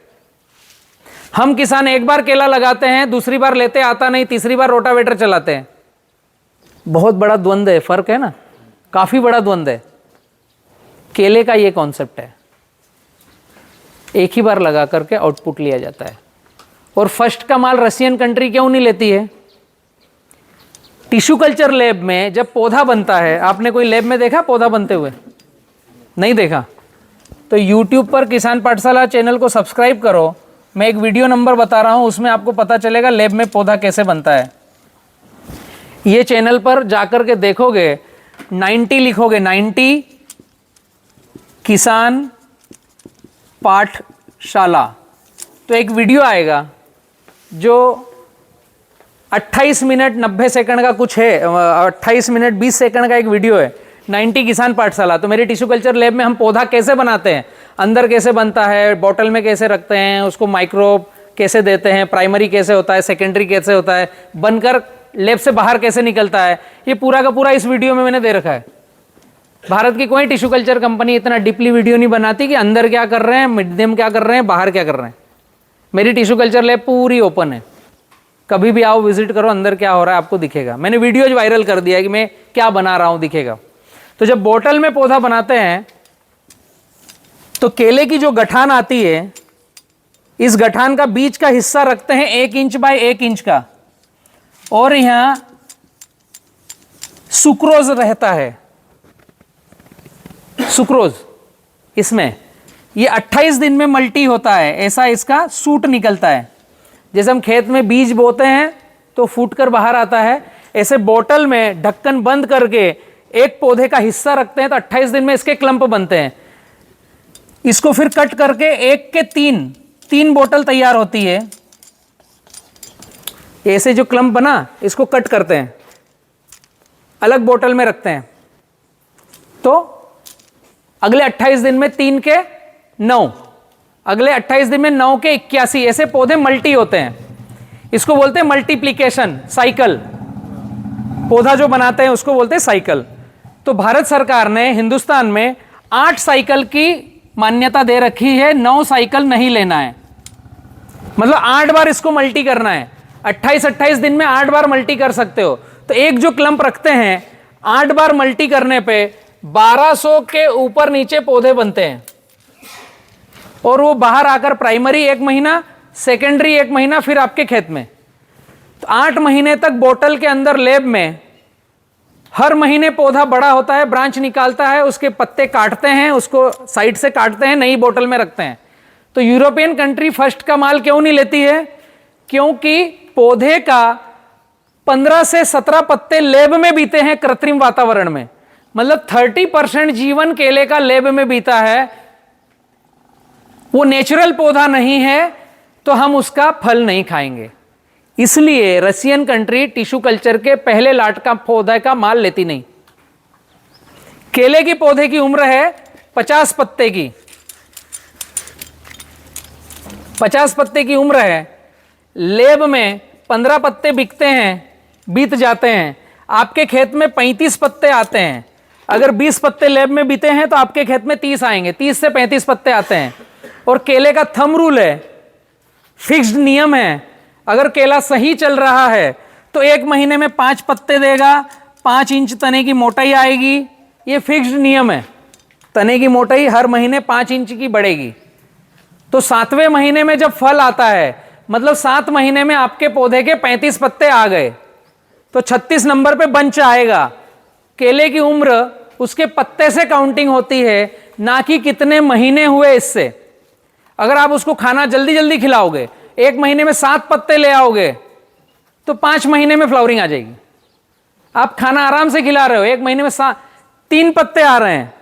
हम किसान एक बार केला लगाते हैं, दूसरी बार लेते आता नहीं, तीसरी बार रोटावेटर चलाते हैं। बहुत बड़ा द्वंद्व है, फर्क है ना, काफी बड़ा द्वंद्व है। केले का ये कॉन्सेप्ट है, एक ही बार लगा करके आउटपुट लिया जाता है। और फर्स्ट का माल रशियन कंट्री क्यों नहीं लेती है? टिश्यू कल्चर लैब में जब पौधा बनता है, आपने कोई लैब में देखा पौधा बनते हुए? नहीं देखा? तो YouTube पर किसान पाठशाला चैनल को सब्सक्राइब करो, मैं एक वीडियो नंबर बता रहा हूं, उसमें आपको पता चलेगा लैब में पौधा कैसे बनता है। ये चैनल पर जाकर के देखोगे, 90 लिखोगे, 90 किसान पाठशाला, तो एक वीडियो आएगा जो 28 मिनट 90 सेकंड का कुछ है, 28 मिनट 20 सेकंड का एक वीडियो है, 90 किसान पाठशाला। तो मेरी टिश्यू कल्चर लैब में हम पौधा कैसे बनाते हैं, अंदर कैसे बनता है, बॉटल में कैसे रखते हैं, उसको माइक्रोब कैसे देते हैं, प्राइमरी कैसे होता है, सेकेंडरी कैसे होता है, बनकर लैब से बाहर कैसे निकलता है, ये पूरा का पूरा इस वीडियो में मैंने दे रखा है। भारत की कोई टिश्यू कल्चर कंपनी इतना डीपली वीडियो नहीं बनाती कि अंदर क्या कर रहे हैं, मीडियम क्या कर रहे हैं, बाहर क्या कर रहे हैं। मेरी टिश्यू कल्चर लैब पूरी ओपन है, कभी भी आओ विजिट करो, अंदर क्या हो रहा है आपको दिखेगा। मैंने वीडियोज वायरल कर दिया है कि मैं क्या बना रहा हूं, दिखेगा। तो जब बोतल में पौधा बनाते हैं तो केले की जो गठान आती है, इस गठान का बीच का हिस्सा रखते हैं 1 इंच बाय 1 इंच का, और यहां सुक्रोज रहता है, सुक्रोज इसमें, ये 28 दिन में मल्टी होता है, ऐसा इसका सूट निकलता है। जैसे हम खेत में बीज बोते हैं तो फूटकर बाहर आता है, ऐसे बोतल में ढक्कन बंद करके एक पौधे का हिस्सा रखते हैं तो 28 दिन में इसके क्लंप बनते हैं। इसको फिर कट करके 1 के 3 बोतल तैयार होती है। ऐसे जो क्लंप बना, इसको कट करते हैं, अलग बोतल में रखते हैं, तो अगले 28 दिन में 3 के 9, अगले 28 दिन में 9 के 81, ऐसे पौधे मल्टी होते हैं। इसको बोलते हैं मल्टीप्लिकेशन साइकिल। पौधा जो बनाते हैं उसको बोलते हैं साइकिल। तो भारत सरकार ने हिंदुस्तान में 8 साइकिल की मान्यता दे रखी है, 9 साइकिल नहीं लेना है, मतलब 8 बार इसको मल्टी करना है। 28-28 दिन में 8 बार मल्टी कर सकते हो। तो एक जो क्लंप रखते हैं, 8 बार मल्टी करने पे 1200 के ऊपर नीचे पौधे बनते हैं, और वो बाहर आकर प्राइमरी 1 महीना, सेकेंडरी 1 महीना, फिर आपके खेत में। तो 8 महीने तक बोतल के अंदर लैब में हर महीने पौधा बड़ा होता है, ब्रांच निकालता है, उसके पत्ते काटते हैं, उसको साइड से काटते हैं, नई बोतल में रखते हैं। तो यूरोपियन कंट्री फर्स्ट का माल क्यों नहीं लेती है? क्योंकि पौधे का 15 से 17 पत्ते लैब में बीते हैं कृत्रिम वातावरण में, मतलब 30% जीवन केले का लैब में बीता है। वो नेचुरल पौधा नहीं है तो हम उसका फल नहीं खाएंगे। इसलिए रशियन कंट्री टिश्यू कल्चर के पहले लाट का पौधे का माल लेती नहीं। केले की पौधे की उम्र है 50 पत्ते की, 50 पत्ते की उम्र है, लैब में 15 पत्ते बिकते हैं, बीत जाते हैं। आपके खेत में 35 पत्ते आते हैं, अगर 20 पत्ते लैब में बीते हैं तो आपके खेत में 30 आएंगे, 30 से 35 पत्ते आते हैं। और केले का थंब रूल है, फिक्स्ड नियम है, अगर केला सही चल रहा है तो 1 महीने में 5 पत्ते देगा, 5 इंच तने की मोटाई आएगी, ये फिक्स्ड नियम है। तने की मोटाई हर महीने 5 इंच की बढ़ेगी। तो 7वें महीने में जब फल आता है, मतलब 7 महीने में आपके पौधे के 35 पत्ते आ गए, तो 36 नंबर पे बंच आएगा। केले की उम्र उसके पत्ते से काउंटिंग होती है, ना कि कितने महीने हुए इससे। अगर आप उसको खाना जल्दी जल्दी खिलाओगे, 1 महीने में 7 पत्ते ले आओगे, तो 5 महीने में फ्लावरिंग आ जाएगी। आप खाना आराम से खिला रहे हो, 1 महीने में 3 पत्ते आ रहे हैं,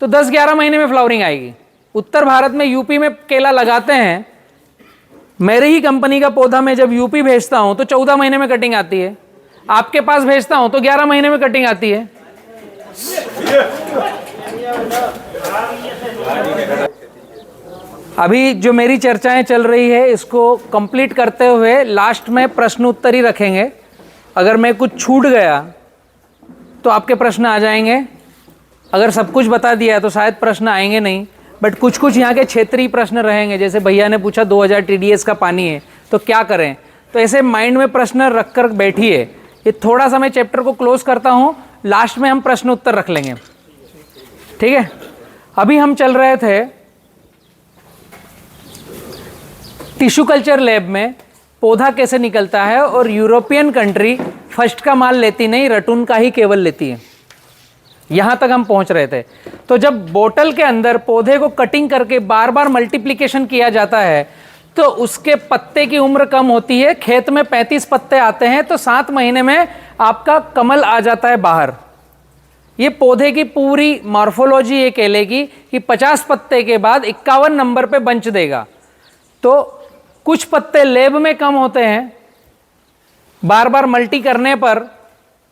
तो 10-11 महीने में फ्लावरिंग आएगी। उत्तर भारत में, यूपी में केला लगाते हैं मेरे ही कंपनी का पौधा मैं जब यूपी भेजता हूं तो 14 महीने में कटिंग आती है, आपके पास भेजता हूं तो 11 महीने में कटिंग आती है। अभी जो मेरी चर्चाएं चल रही है इसको कंप्लीट करते हुए लास्ट में प्रश्न उत्तर ही रखेंगे। अगर मैं कुछ छूट गया तो आपके प्रश्न आ जाएंगे, अगर सब कुछ बता दिया तो शायद प्रश्न आएंगे नहीं, बट कुछ कुछ यहाँ के क्षेत्रीय प्रश्न रहेंगे। जैसे भैया ने पूछा 2000 TDS का पानी है तो क्या करें, तो ऐसे माइंड में प्रश्न रख कर बैठिए। ये थोड़ा सा मैं चैप्टर को क्लोज करता हूँ, लास्ट में हम प्रश्न उत्तर रख लेंगे, ठीक है। अभी हम चल रहे थे टिश्यू कल्चर लैब में पौधा कैसे निकलता है, और यूरोपियन कंट्री फर्स्ट का माल लेती नहीं, रटून का ही केवल लेती है। यहां तक हम पहुंच रहे थे। तो जब बोतल के अंदर पौधे को कटिंग करके बार बार मल्टीप्लिकेशन किया जाता है तो उसके पत्ते की उम्र कम होती है। खेत में 35 पत्ते आते हैं तो 7 महीने में आपका कमल आ जाता है बाहर। ये पौधे की पूरी मॉर्फोलॉजी ये कहलेगी कि 50 पत्ते के बाद 51 नंबर पे बंच देगा। तो कुछ पत्ते लैब में कम होते हैं, बार बार मल्टी करने पर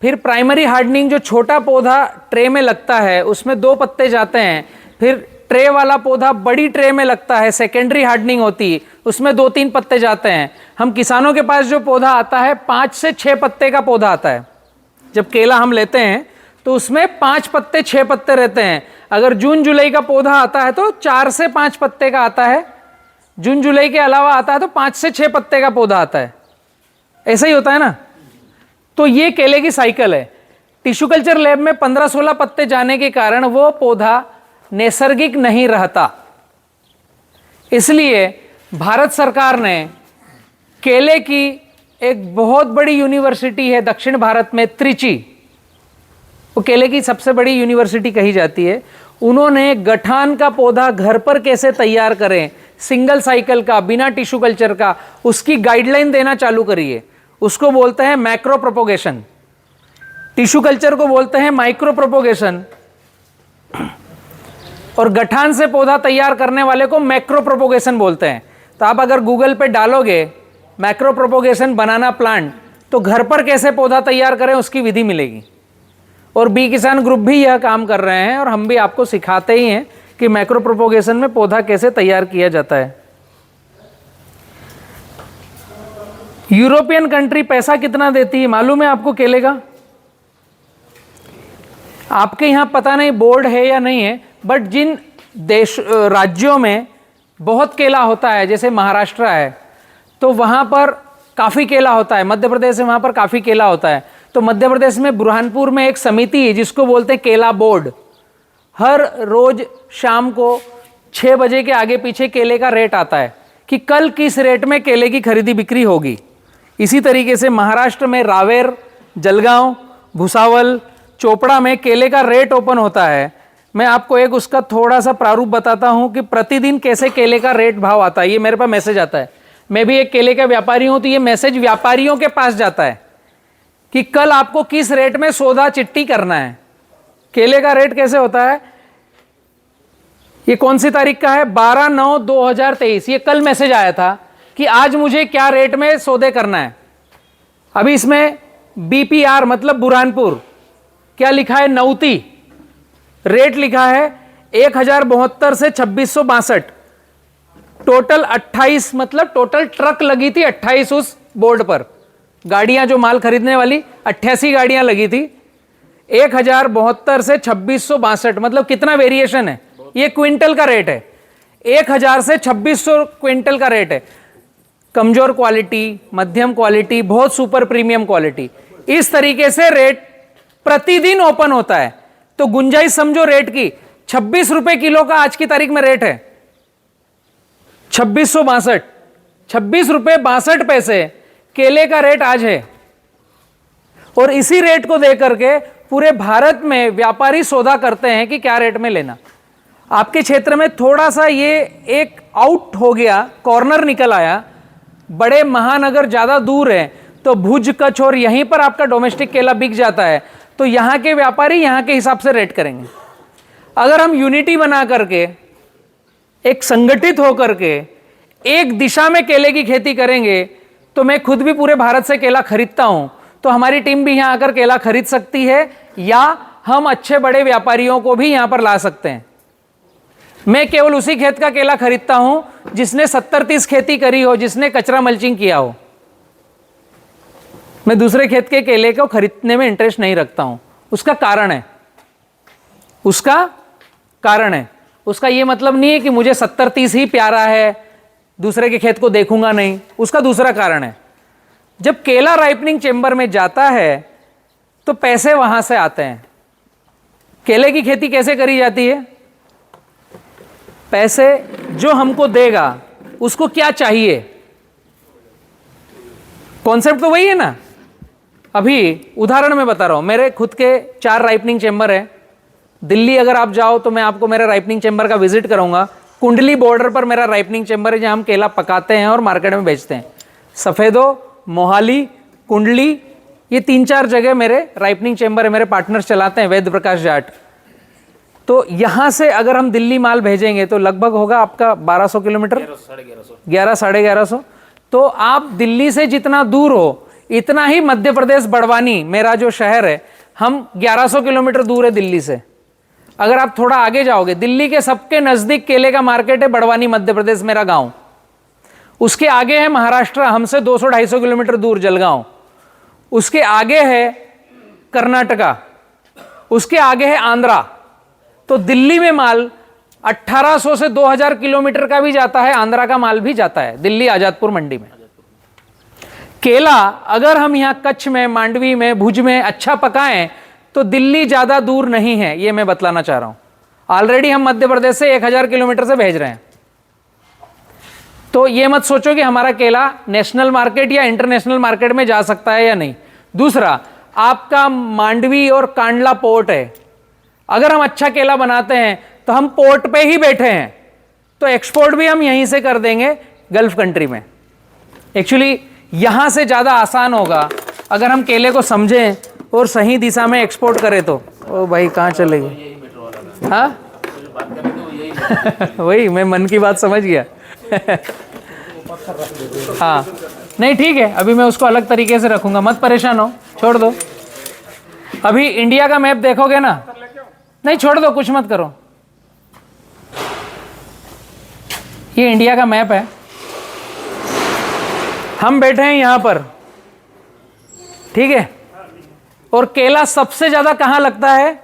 फिर प्राइमरी हार्डनिंग, जो छोटा पौधा ट्रे में लगता है उसमें 2 पत्ते जाते हैं, फिर ट्रे वाला पौधा बड़ी ट्रे में लगता है, सेकेंडरी हार्डनिंग होती है, उसमें 2-3 पत्ते जाते हैं। हम किसानों के पास जो पौधा आता है 5 से 6 पत्ते का पौधा आता है। जब केला हम लेते हैं तो उसमें 5 पत्ते 6 पत्ते रहते हैं। अगर जून जुलाई का पौधा आता है तो 4 से 5 पत्ते का आता है, जून जुलाई के अलावा आता है तो 5 से 6 पत्ते का पौधा आता है। ऐसा ही होता है ना। तो ये केले की साइकिल है। टिश्यू कल्चर लैब में 15-16 पत्ते जाने के कारण वो पौधा नैसर्गिक नहीं रहता। इसलिए भारत सरकार ने केले की एक बहुत बड़ी यूनिवर्सिटी है दक्षिण भारत में, त्रिची, वो केले की सबसे बड़ी यूनिवर्सिटी कही जाती है। उन्होंने गठान का पौधा घर पर कैसे तैयार करें, सिंगल साइकिल का, बिना टिश्यू कल्चर का, उसकी गाइडलाइन देना चालू करिए। उसको बोलते हैं मैक्रो प्रोपोगेशन। टिश्यू कल्चर को बोलते हैं माइक्रो प्रोपोगेशन, और गठान से पौधा तैयार करने वाले को मैक्रो प्रोपोगेशन बोलते हैं। तो आप अगर गूगल पे डालोगे मैक्रो प्रोपोगेशन बनाना प्लांट तो घर पर कैसे पौधा तैयार करें उसकी विधि मिलेगी। और बी किसान ग्रुप भी यह काम कर रहे हैं और हम भी आपको सिखाते ही हैं कि मैक्रो प्रोपोगेशन में पौधा कैसे तैयार किया जाता है। यूरोपियन कंट्री पैसा कितना देती है मालूम है आपको केले का? आपके यहां पता नहीं बोर्ड है या नहीं है, बट जिन राज्यों में बहुत केला होता है, जैसे महाराष्ट्र है तो वहां पर काफी केला होता है, मध्य प्रदेश में वहां पर काफी केला होता है। तो मध्य प्रदेश में बुरहानपुर में एक समिति है जिसको बोलते हैं केला बोर्ड। हर रोज शाम को 6 बजे के आगे पीछे केले का रेट आता है कि कल किस रेट में केले की खरीदी बिक्री होगी। इसी तरीके से महाराष्ट्र में रावेर, जलगांव, भुसावल, चोपड़ा में केले का रेट ओपन होता है। मैं आपको एक उसका थोड़ा सा प्रारूप बताता हूं कि प्रतिदिन कैसे केले का रेट भाव आता है। ये मेरे पास मैसेज आता है, मैं भी एक केले का व्यापारी हूं, तो ये मैसेज व्यापारियों के पास जाता है कि कल आपको किस रेट में सौदा चिट्ठी करना है। केले का रेट कैसे होता है, ये कौन सी तारीख का है, 12/9/2023। ये कल मैसेज आया था कि आज मुझे क्या रेट में सौदे करना है। अभी इसमें BPR मतलब बुरहानपुर क्या लिखा है, नौती रेट लिखा है 1072 से 2662। टोटल 28 मतलब टोटल ट्रक लगी थी 28 उस बोर्ड पर, गाड़ियां जो माल खरीदने वाली 88 गाड़ियां लगी थी। 1072 से 2662 मतलब कितना वेरिएशन है। ये क्विंटल का रेट है, 1000 से 2600 क्विंटल का रेट है। कमजोर क्वालिटी, मध्यम क्वालिटी, बहुत सुपर प्रीमियम क्वालिटी, इस तरीके से रेट प्रतिदिन ओपन होता है। तो गुंजाइश समझो रेट की, 26 रुपए किलो का आज की तारीख में रेट है, 2662, 26 रुपए 62 पैसे केले का रेट आज है। और इसी रेट को देकर के पूरे भारत में व्यापारी सौदा करते हैं कि क्या रेट में लेना। आपके क्षेत्र में थोड़ा सा ये एक आउट हो गया, कॉर्नर निकल आया, बड़े महानगर ज्यादा दूर है तो भुज, कच्छ और यहीं पर आपका डोमेस्टिक केला बिक जाता है, तो यहां के व्यापारी यहां के हिसाब से रेट करेंगे। अगर हम यूनिटी बना करके, एक संगठित होकर के एक दिशा में केले की खेती करेंगे तो मैं खुद भी पूरे भारत से केला खरीदता हूं, तो हमारी टीम भी यहां आकर केला खरीद सकती है, या हम अच्छे बड़े व्यापारियों को भी यहां पर ला सकते हैं। मैं केवल उसी खेत का केला खरीदता हूं जिसने 70-30 खेती करी हो, जिसने कचरा मल्चिंग किया हो। मैं दूसरे खेत के केले को खरीदने में इंटरेस्ट नहीं रखता हूं। उसका कारण है, उसका यह मतलब नहीं है कि मुझे 70-30 ही प्यारा है, दूसरे के खेत को देखूंगा नहीं। उसका दूसरा कारण है, जब केला राइपनिंग चेंबर में जाता है तो पैसे वहां से आते हैं। केले की खेती कैसे करी जाती है? पैसे जो हमको देगा उसको क्या चाहिए, कॉन्सेप्ट तो वही है ना। अभी उदाहरण में बता रहा हूं, मेरे खुद के 4 राइपनिंग चेंबर है। दिल्ली अगर आप जाओ तो मैं आपको मेरे राइपनिंग चेंबर का विजिट कराऊंगा। कुंडली बॉर्डर पर मेरा राइपनिंग चेंबर है जहां हम केला पकाते हैं और मार्केट में बेचते हैं। सफेदो, मोहाली, कुंडली, ये 3-4 जगह मेरे राइपनिंग चेंबर है, मेरे पार्टनर्स चलाते हैं, वेद प्रकाश जाट। तो यहां से अगर हम दिल्ली माल भेजेंगे तो लगभग होगा आपका 1200 किलोमीटर, 1100-1150। तो आप दिल्ली से जितना दूर हो, इतना ही मध्य प्रदेश बड़वानी मेरा जो शहर है, हम 1100 किलोमीटर दूर है दिल्ली से। अगर आप थोड़ा आगे जाओगे, दिल्ली के सबके नजदीक केले का मार्केट है बड़वानी, मध्य प्रदेश, मेरा गांव। उसके आगे है महाराष्ट्र, हमसे 200-250 किलोमीटर दूर जलगांव। उसके आगे है कर्नाटका, उसके आगे है आंध्रा। तो दिल्ली में माल 1800 से 2000 किलोमीटर का भी जाता है, आंध्रा का माल भी जाता है दिल्ली आजादपुर मंडी में। केला अगर हम यहां कच्छ में, मांडवी में, भुज में अच्छा पकाएं तो दिल्ली ज्यादा दूर नहीं है, यह मैं बतलाना चाह रहा हूं। ऑलरेडी हम मध्य प्रदेश से 1000 किलोमीटर से भेज रहे हैं। तो यह मत सोचो कि हमारा केला नेशनल मार्केट या इंटरनेशनल मार्केट में जा सकता है या नहीं। दूसरा, आपका मांडवी और कांडला पोर्ट है, अगर हम अच्छा केला बनाते हैं तो हम पोर्ट पे ही बैठे हैं, तो एक्सपोर्ट भी हम यहीं से कर देंगे गल्फ कंट्री में। एक्चुअली यहां से ज्यादा आसान होगा अगर हम केले को समझें और सही दिशा में एक्सपोर्ट करें तो। ओ भाई कहाँ चले गए? हाँ वही मैं मन की बात समझ गया। हाँ नहीं ठीक है, अभी मैं उसको अलग तरीके से रखूंगा, मत परेशान हो, छोड़ दो। अभी इंडिया का मैप देखोगे ना, नहीं छोड़ दो, कुछ मत करो। ये इंडिया का मैप है, हम बैठे हैं यहां पर, ठीक है। और केला सबसे ज्यादा कहां लगता है?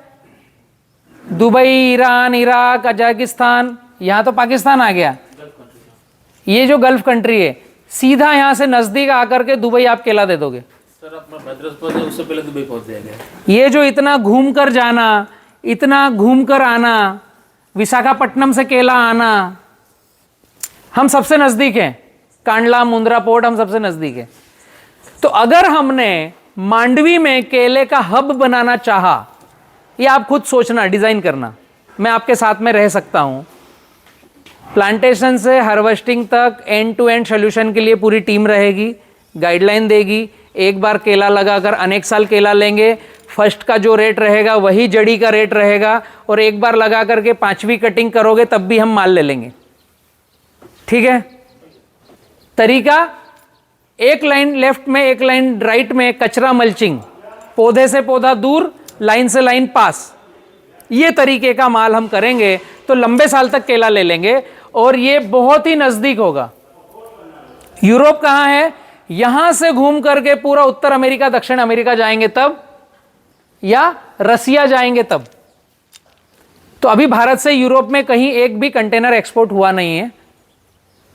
दुबई, ईरान, इराक, कजाकिस्तान, यहां तो पाकिस्तान आ गया। ये जो गल्फ कंट्री है, सीधा यहां से नजदीक आकर के दुबई आप केला दे दोगे। सर अपना मद्रास पहुंचे उससे पहले दुबई पहुंच जाएगा। ये जो इतना घूम कर जाना, इतना घूम कर आना, विशाखापट्टनम से केला आना, हम सबसे नजदीक हैं। कांडला, मुंद्रा पोर्ट हम सबसे नजदीक है। तो अगर हमने मांडवी में केले का हब बनाना चाहा, ये आप खुद सोचना, डिजाइन करना, मैं आपके साथ में रह सकता हूं। प्लांटेशन से हार्वेस्टिंग तक एंड टू एंड सोल्यूशन के लिए पूरी टीम रहेगी, गाइडलाइन देगी। एक बार केला लगाकर अनेक साल केला लेंगे, फर्स्ट का जो रेट रहेगा वही जड़ी का रेट रहेगा, और एक बार लगा करके 5वीं कटिंग करोगे तब भी हम माल ले लेंगे, ठीक है। तरीका, एक लाइन लेफ्ट में, एक लाइन राइट में, कचरा मल्चिंग, पौधे से पौधा दूर, लाइन से लाइन पास, ये तरीके का माल हम करेंगे तो लंबे साल तक केला ले लेंगे, और ये बहुत ही नजदीक होगा। यूरोप कहां है? यहां से घूम करके पूरा उत्तर अमेरिका, दक्षिण अमेरिका जाएंगे तब, या रसिया जाएंगे तब। तो अभी भारत से यूरोप में कहीं एक भी कंटेनर एक्सपोर्ट हुआ नहीं है।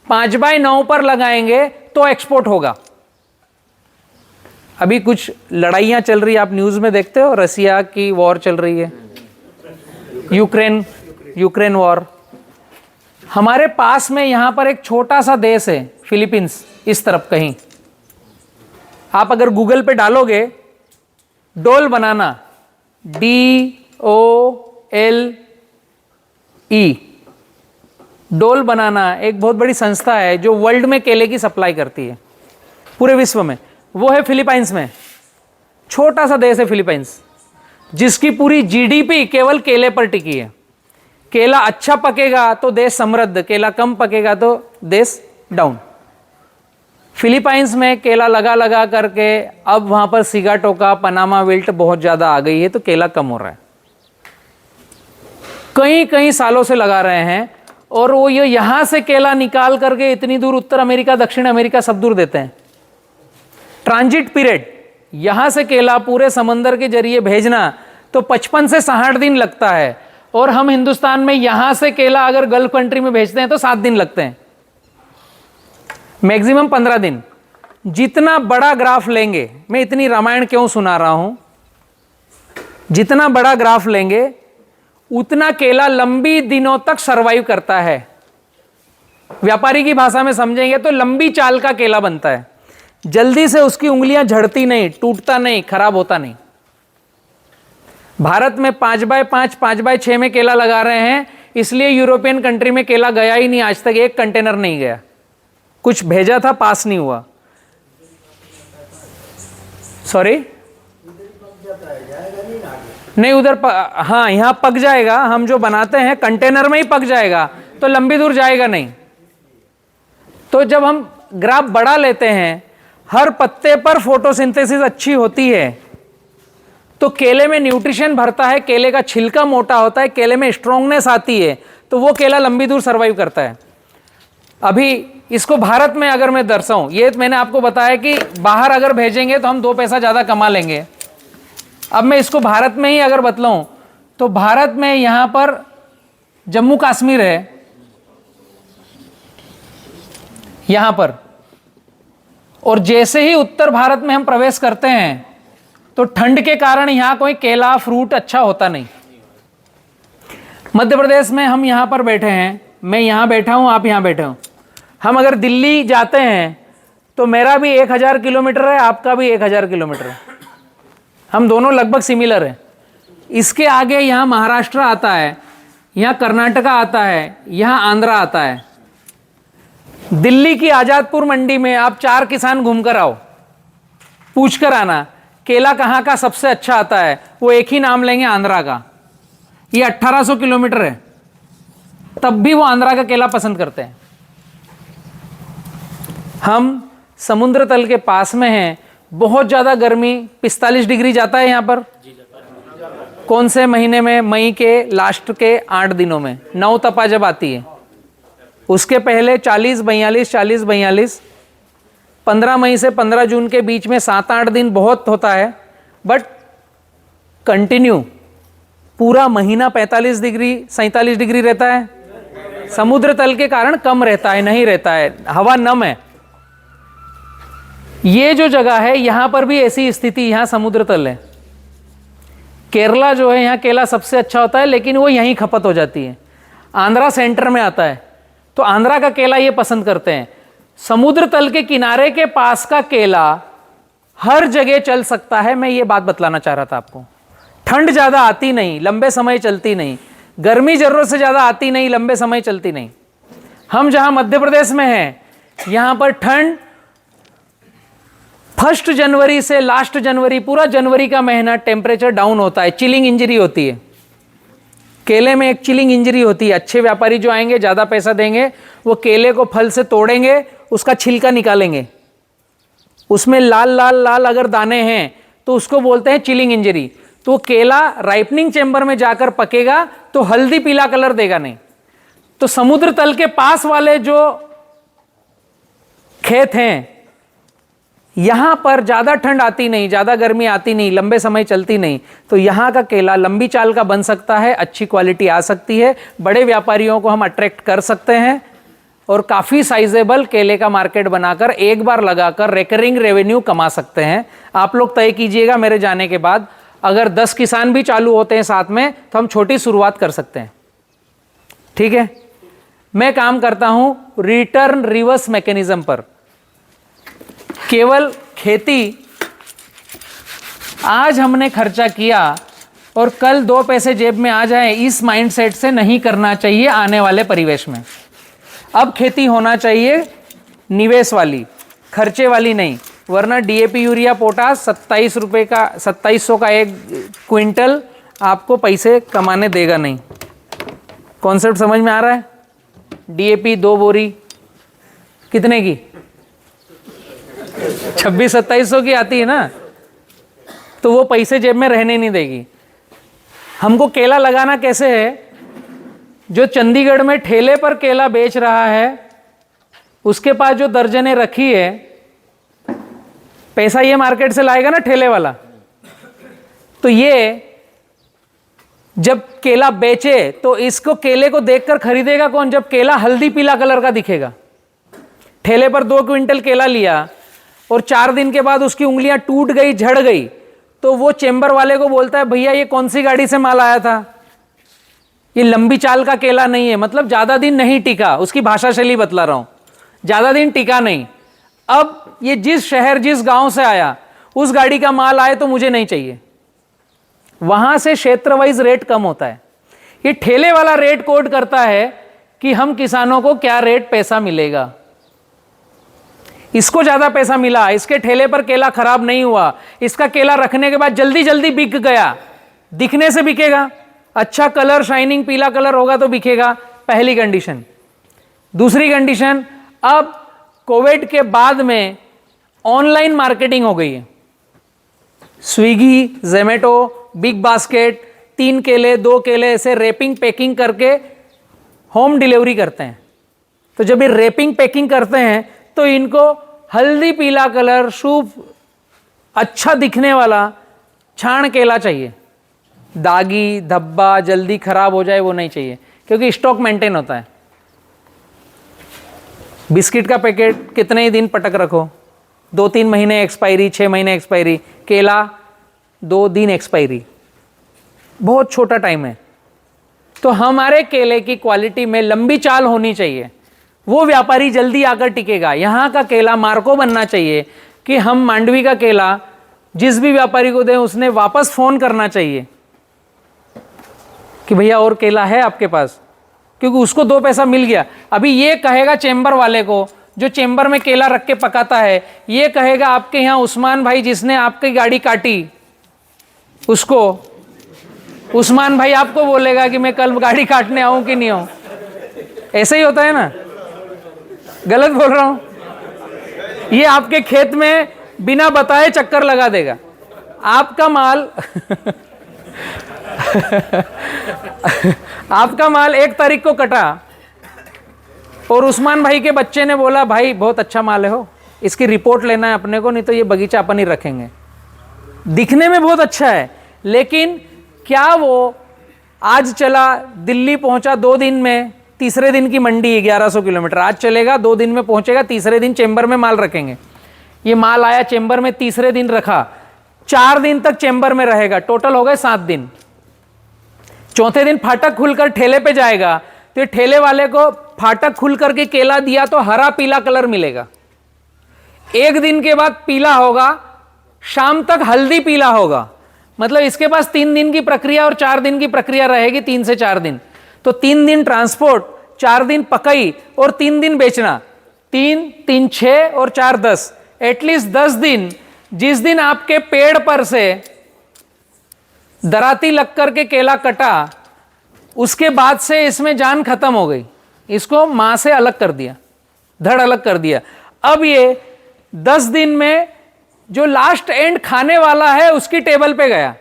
5x9 पर लगाएंगे तो एक्सपोर्ट होगा। अभी कुछ लड़ाइयां चल रही है, आप न्यूज में देखते हो, रसिया की वॉर चल रही है, यूक्रेन वॉर। हमारे पास में यहां पर एक छोटा सा देश है फिलीपींस, इस तरफ कहीं। आप अगर गूगल पे डालोगे डोल बनाना, DOLE, डोल बनाना एक बहुत बड़ी संस्था है जो वर्ल्ड में केले की सप्लाई करती है पूरे विश्व में। वो है फिलीपाइंस में, छोटा सा देश है फिलीपाइंस, जिसकी पूरी जीडीपी केवल केले पर टिकी है। केला अच्छा पकेगा तो देश समृद्ध, केला कम पकेगा तो देश डाउन। फिलीपाइंस में केला लगा लगा करके अब वहाँ पर सिगाटोका, पनामा विल्ट बहुत ज़्यादा आ गई है, तो केला कम हो रहा है। कई कई सालों से लगा रहे हैं और वो ये यहाँ से केला निकाल करके इतनी दूर उत्तर अमेरिका, दक्षिण अमेरिका सब दूर देते हैं। ट्रांजिट पीरियड, यहाँ से केला पूरे समंदर के जरिए भेजना तो 55 से 60 दिन लगता है, और हम हिंदुस्तान में यहाँ से केला अगर गल्फ कंट्री में भेजते हैं तो 7 दिन लगते हैं, मैक्सिमम 15 दिन। जितना बड़ा ग्राफ लेंगे, मैं इतनी रामायण क्यों सुना रहा हूं, जितना बड़ा ग्राफ लेंगे उतना केला लंबी दिनों तक सरवाइव करता है। व्यापारी की भाषा में समझेंगे तो लंबी चाल का केला बनता है, जल्दी से उसकी उंगलियां झड़ती नहीं, टूटता नहीं, खराब होता नहीं। भारत में 5x5, 5x6 में केला लगा रहे हैं, इसलिए यूरोपियन कंट्री में केला गया ही नहीं, आज तक एक कंटेनर नहीं गया। कुछ भेजा था, पास नहीं हुआ। सॉरी, नहीं उधर हाँ, यहां पक जाएगा। हम जो बनाते हैं कंटेनर में ही पक जाएगा, तो लंबी दूर जाएगा नहीं। तो जब हम ग्राफ बड़ा लेते हैं, हर पत्ते पर फोटोसिंथेसिस अच्छी होती है, तो केले में न्यूट्रिशन भरता है, केले का छिलका मोटा होता है, केले में स्ट्रोंगनेस आती है, तो वो केला लंबी दूर सर्वाइव करता है। अभी इसको भारत में अगर मैं दर्शाऊं, ये मैंने आपको बताया कि बाहर अगर भेजेंगे तो हम 2 पैसा ज़्यादा कमा लेंगे। अब मैं इसको भारत में ही अगर बतलाऊं, तो भारत में यहाँ पर जम्मू कश्मीर है, यहाँ पर, और जैसे ही उत्तर भारत में हम प्रवेश करते हैं तो ठंड के कारण यहाँ कोई केला फ्रूट अच्छा होता नहीं। मध्य प्रदेश में हम यहाँ पर बैठे हैं, मैं यहाँ बैठा हूँ, आप यहाँ बैठे हो। हम अगर दिल्ली जाते हैं तो मेरा भी 1000 किलोमीटर है, आपका भी 1000 किलोमीटर है, हम दोनों लगभग सिमिलर हैं। इसके आगे यहाँ महाराष्ट्र आता है, यहाँ कर्नाटका आता है, यहाँ आंध्रा आता है। दिल्ली की आज़ादपुर मंडी में आप 4 किसान घूम कर आओ, पूछ कर आना केला कहाँ का सबसे अच्छा आता है, वो एक ही नाम लेंगे, आंध्रा का। ये 1800 किलोमीटर है, तब भी वो आंध्रा का केला पसंद करते हैं। हम समुद्र तल के पास में हैं, बहुत ज़्यादा गर्मी, 45 डिग्री जाता है यहाँ पर। कौन से महीने में? मई के लास्ट के 8 दिनों में, नौ तपा जब आती है। उसके पहले 40-42, 40-42, 15 मई से 15 जून के बीच में 7-8 दिन बहुत होता है, बट कंटिन्यू पूरा महीना 45 डिग्री 47 डिग्री रहता है। समुद्र तल के कारण कम रहता है, नहीं रहता है, हवा नम है। ये जो जगह है यहाँ पर भी ऐसी स्थिति, यहाँ समुद्र तल है। केरला जो है यहाँ केला सबसे अच्छा होता है, लेकिन वो यहीं खपत हो जाती है। आंध्रा सेंटर में आता है, तो आंध्रा का केला ये पसंद करते हैं। समुद्र तल के किनारे के पास का केला हर जगह चल सकता है, मैं ये बात बतलाना चाह रहा था आपको। ठंड ज़्यादा आती नहीं, लंबे समय चलती नहीं, गर्मी ज़रूरत से ज़्यादा आती नहीं, लंबे समय चलती नहीं। हम जहाँ मध्य प्रदेश में हैं, यहाँ पर ठंड 1 जनवरी से लास्ट जनवरी, पूरा जनवरी का महीना टेम्परेचर डाउन होता है, चिलिंग इंजरी होती है। केले में एक चिलिंग इंजरी होती है। अच्छे व्यापारी जो आएंगे, ज़्यादा पैसा देंगे, वो केले को फल से तोड़ेंगे, उसका छिलका निकालेंगे, उसमें लाल लाल लाल अगर दाने हैं तो उसको बोलते हैं चिलिंग इंजरी। तो केला राइपनिंग चेंबर में जाकर पकेगा तो हल्दी पीला कलर देगा नहीं। तो समुद्र तल के पास वाले जो खेत हैं, यहां पर ज्यादा ठंड आती नहीं, ज्यादा गर्मी आती नहीं, लंबे समय चलती नहीं, तो यहां का केला लंबी चाल का बन सकता है, अच्छी क्वालिटी आ सकती है, बड़े व्यापारियों को हम अट्रैक्ट कर सकते हैं और काफी साइजेबल केले का मार्केट बनाकर एक बार लगाकर रिकरिंग रेवेन्यू कमा सकते हैं। आप लोग तय कीजिएगा मेरे जाने के बाद, अगर 10 किसान भी चालू होते हैं साथ में तो हम छोटी शुरुआत कर सकते हैं। ठीक है, मैं काम करता हूं रिटर्न रिवर्स मैकेनिज्म पर। केवल खेती आज हमने खर्चा किया और कल 2 पैसे जेब में आ जाए, इस माइंडसेट से नहीं करना चाहिए आने वाले परिवेश में। अब खेती होना चाहिए निवेश वाली, खर्चे वाली नहीं, वरना डीएपी यूरिया पोटास 27 रुपये का, 2700 का एक क्विंटल आपको पैसे कमाने देगा नहीं। कॉन्सेप्ट समझ में आ रहा है? डीएपी 2 बोरी कितने की? 2600-2700 की आती है ना, तो वो पैसे जेब में रहने नहीं देगी। हमको केला लगाना कैसे है? जो चंडीगढ़ में ठेले पर केला बेच रहा है उसके पास जो दर्जनें रखी है, पैसा ये मार्केट से लाएगा ना ठेले वाला, तो ये जब केला बेचे तो इसको केले को देखकर खरीदेगा कौन? जब केला हल्दी पीला कलर का दिखेगा। ठेले पर 2 क्विंटल केला लिया और 4 दिन के बाद उसकी उंगलियां टूट गई, झड़ गई, तो वो चेंबर वाले को बोलता है भैया ये कौन सी गाड़ी से माल आया था, ये लंबी चाल का केला नहीं है, मतलब ज्यादा दिन नहीं टिका। उसकी भाषा शैली बतला रहा हूं, ज्यादा दिन टिका नहीं। अब ये जिस शहर जिस गांव से आया उस गाड़ी का माल आए तो मुझे नहीं चाहिए। वहां से क्षेत्र वाइज रेट कम होता है। ये ठेले वाला रेट कोड करता है कि हम किसानों को क्या रेट पैसा मिलेगा। इसको ज्यादा पैसा मिला, इसके ठेले पर केला खराब नहीं हुआ, इसका केला रखने के बाद जल्दी जल्दी बिक गया, दिखने से बिकेगा, अच्छा कलर शाइनिंग पीला कलर होगा तो बिकेगा, पहली कंडीशन। दूसरी कंडीशन, अब कोविड के बाद में ऑनलाइन मार्केटिंग हो गई है। स्विगी, जोमेटो, बिग बास्केट 3 केले 2 केले ऐसे रैपिंग पैकिंग करके होम डिलीवरी करते हैं। तो जब ये रैपिंग पैकिंग करते हैं तो इनको हल्दी पीला कलर शुभ अच्छा दिखने वाला छाण केला चाहिए। दागी धब्बा जल्दी खराब हो जाए वो नहीं चाहिए, क्योंकि स्टॉक मेंटेन होता है। बिस्किट का पैकेट कितने ही दिन पटक रखो, 2-3 महीने एक्सपायरी, 6 महीने एक्सपायरी, केला 2 दिन एक्सपायरी, बहुत छोटा टाइम है। तो हमारे केले की क्वालिटी में लंबी चाल होनी चाहिए, वो व्यापारी जल्दी आकर टिकेगा। यहाँ का केला मार्को बनना चाहिए कि हम मांडवी का केला जिस भी व्यापारी को दें उसने वापस फोन करना चाहिए कि भैया और केला है आपके पास, क्योंकि उसको 2 पैसा मिल गया। अभी ये कहेगा चेंबर वाले को, जो चेंबर में केला रख के पकाता है, ये कहेगा आपके यहाँ उस्मान भाई जिसने आपकी गाड़ी काटी, उसको उस्मान भाई आपको बोलेगा कि मैं कल गाड़ी काटने आऊं कि नहीं आऊं। ऐसे ही होता है ना, गलत बोल रहा हूं? ये आपके खेत में बिना बताए चक्कर लगा देगा। आपका माल आपका माल 1 तारीख को कटा और उस्मान भाई के बच्चे ने बोला भाई बहुत अच्छा माल है हो, इसकी रिपोर्ट लेना है अपने को, नहीं तो ये बगीचा अपन ही रखेंगे। दिखने में बहुत अच्छा है, लेकिन क्या वो आज चला दिल्ली पहुंचा 2 दिन में, तीसरे दिन की मंडी है 1100 किलोमीटर, आज चलेगा 2 दिन में पहुंचेगा, तीसरे दिन चेंबर में माल रखेंगे। ये माल आया चेंबर में, तीसरे दिन रखा, 4 दिन तक चेंबर में रहेगा, टोटल हो गए 7 दिन। चौथे दिन फाटक खुलकर ठेले पे जाएगा, तो ये ठेले वाले को फाटक खुल करके केला दिया तो हरा पीला कलर मिलेगा। 1 दिन के बाद पीला होगा, शाम तक हल्दी पीला होगा, मतलब इसके पास 3 दिन की प्रक्रिया और 4 दिन की प्रक्रिया रहेगी, 3 से 4 दिन। तो 3 दिन ट्रांसपोर्ट, 4 दिन पकई और 3 दिन बेचना, 3 6 और 4 10, एटलीस्ट 10 दिन। जिस दिन आपके पेड़ पर से दराती लग करके केला कटा, उसके बाद से इसमें जान खत्म हो गई, इसको मां से अलग कर दिया, धड़ अलग कर दिया। अब ये 10 दिन में जो लास्ट एंड खाने वाला है उसकी टेबल पे गया,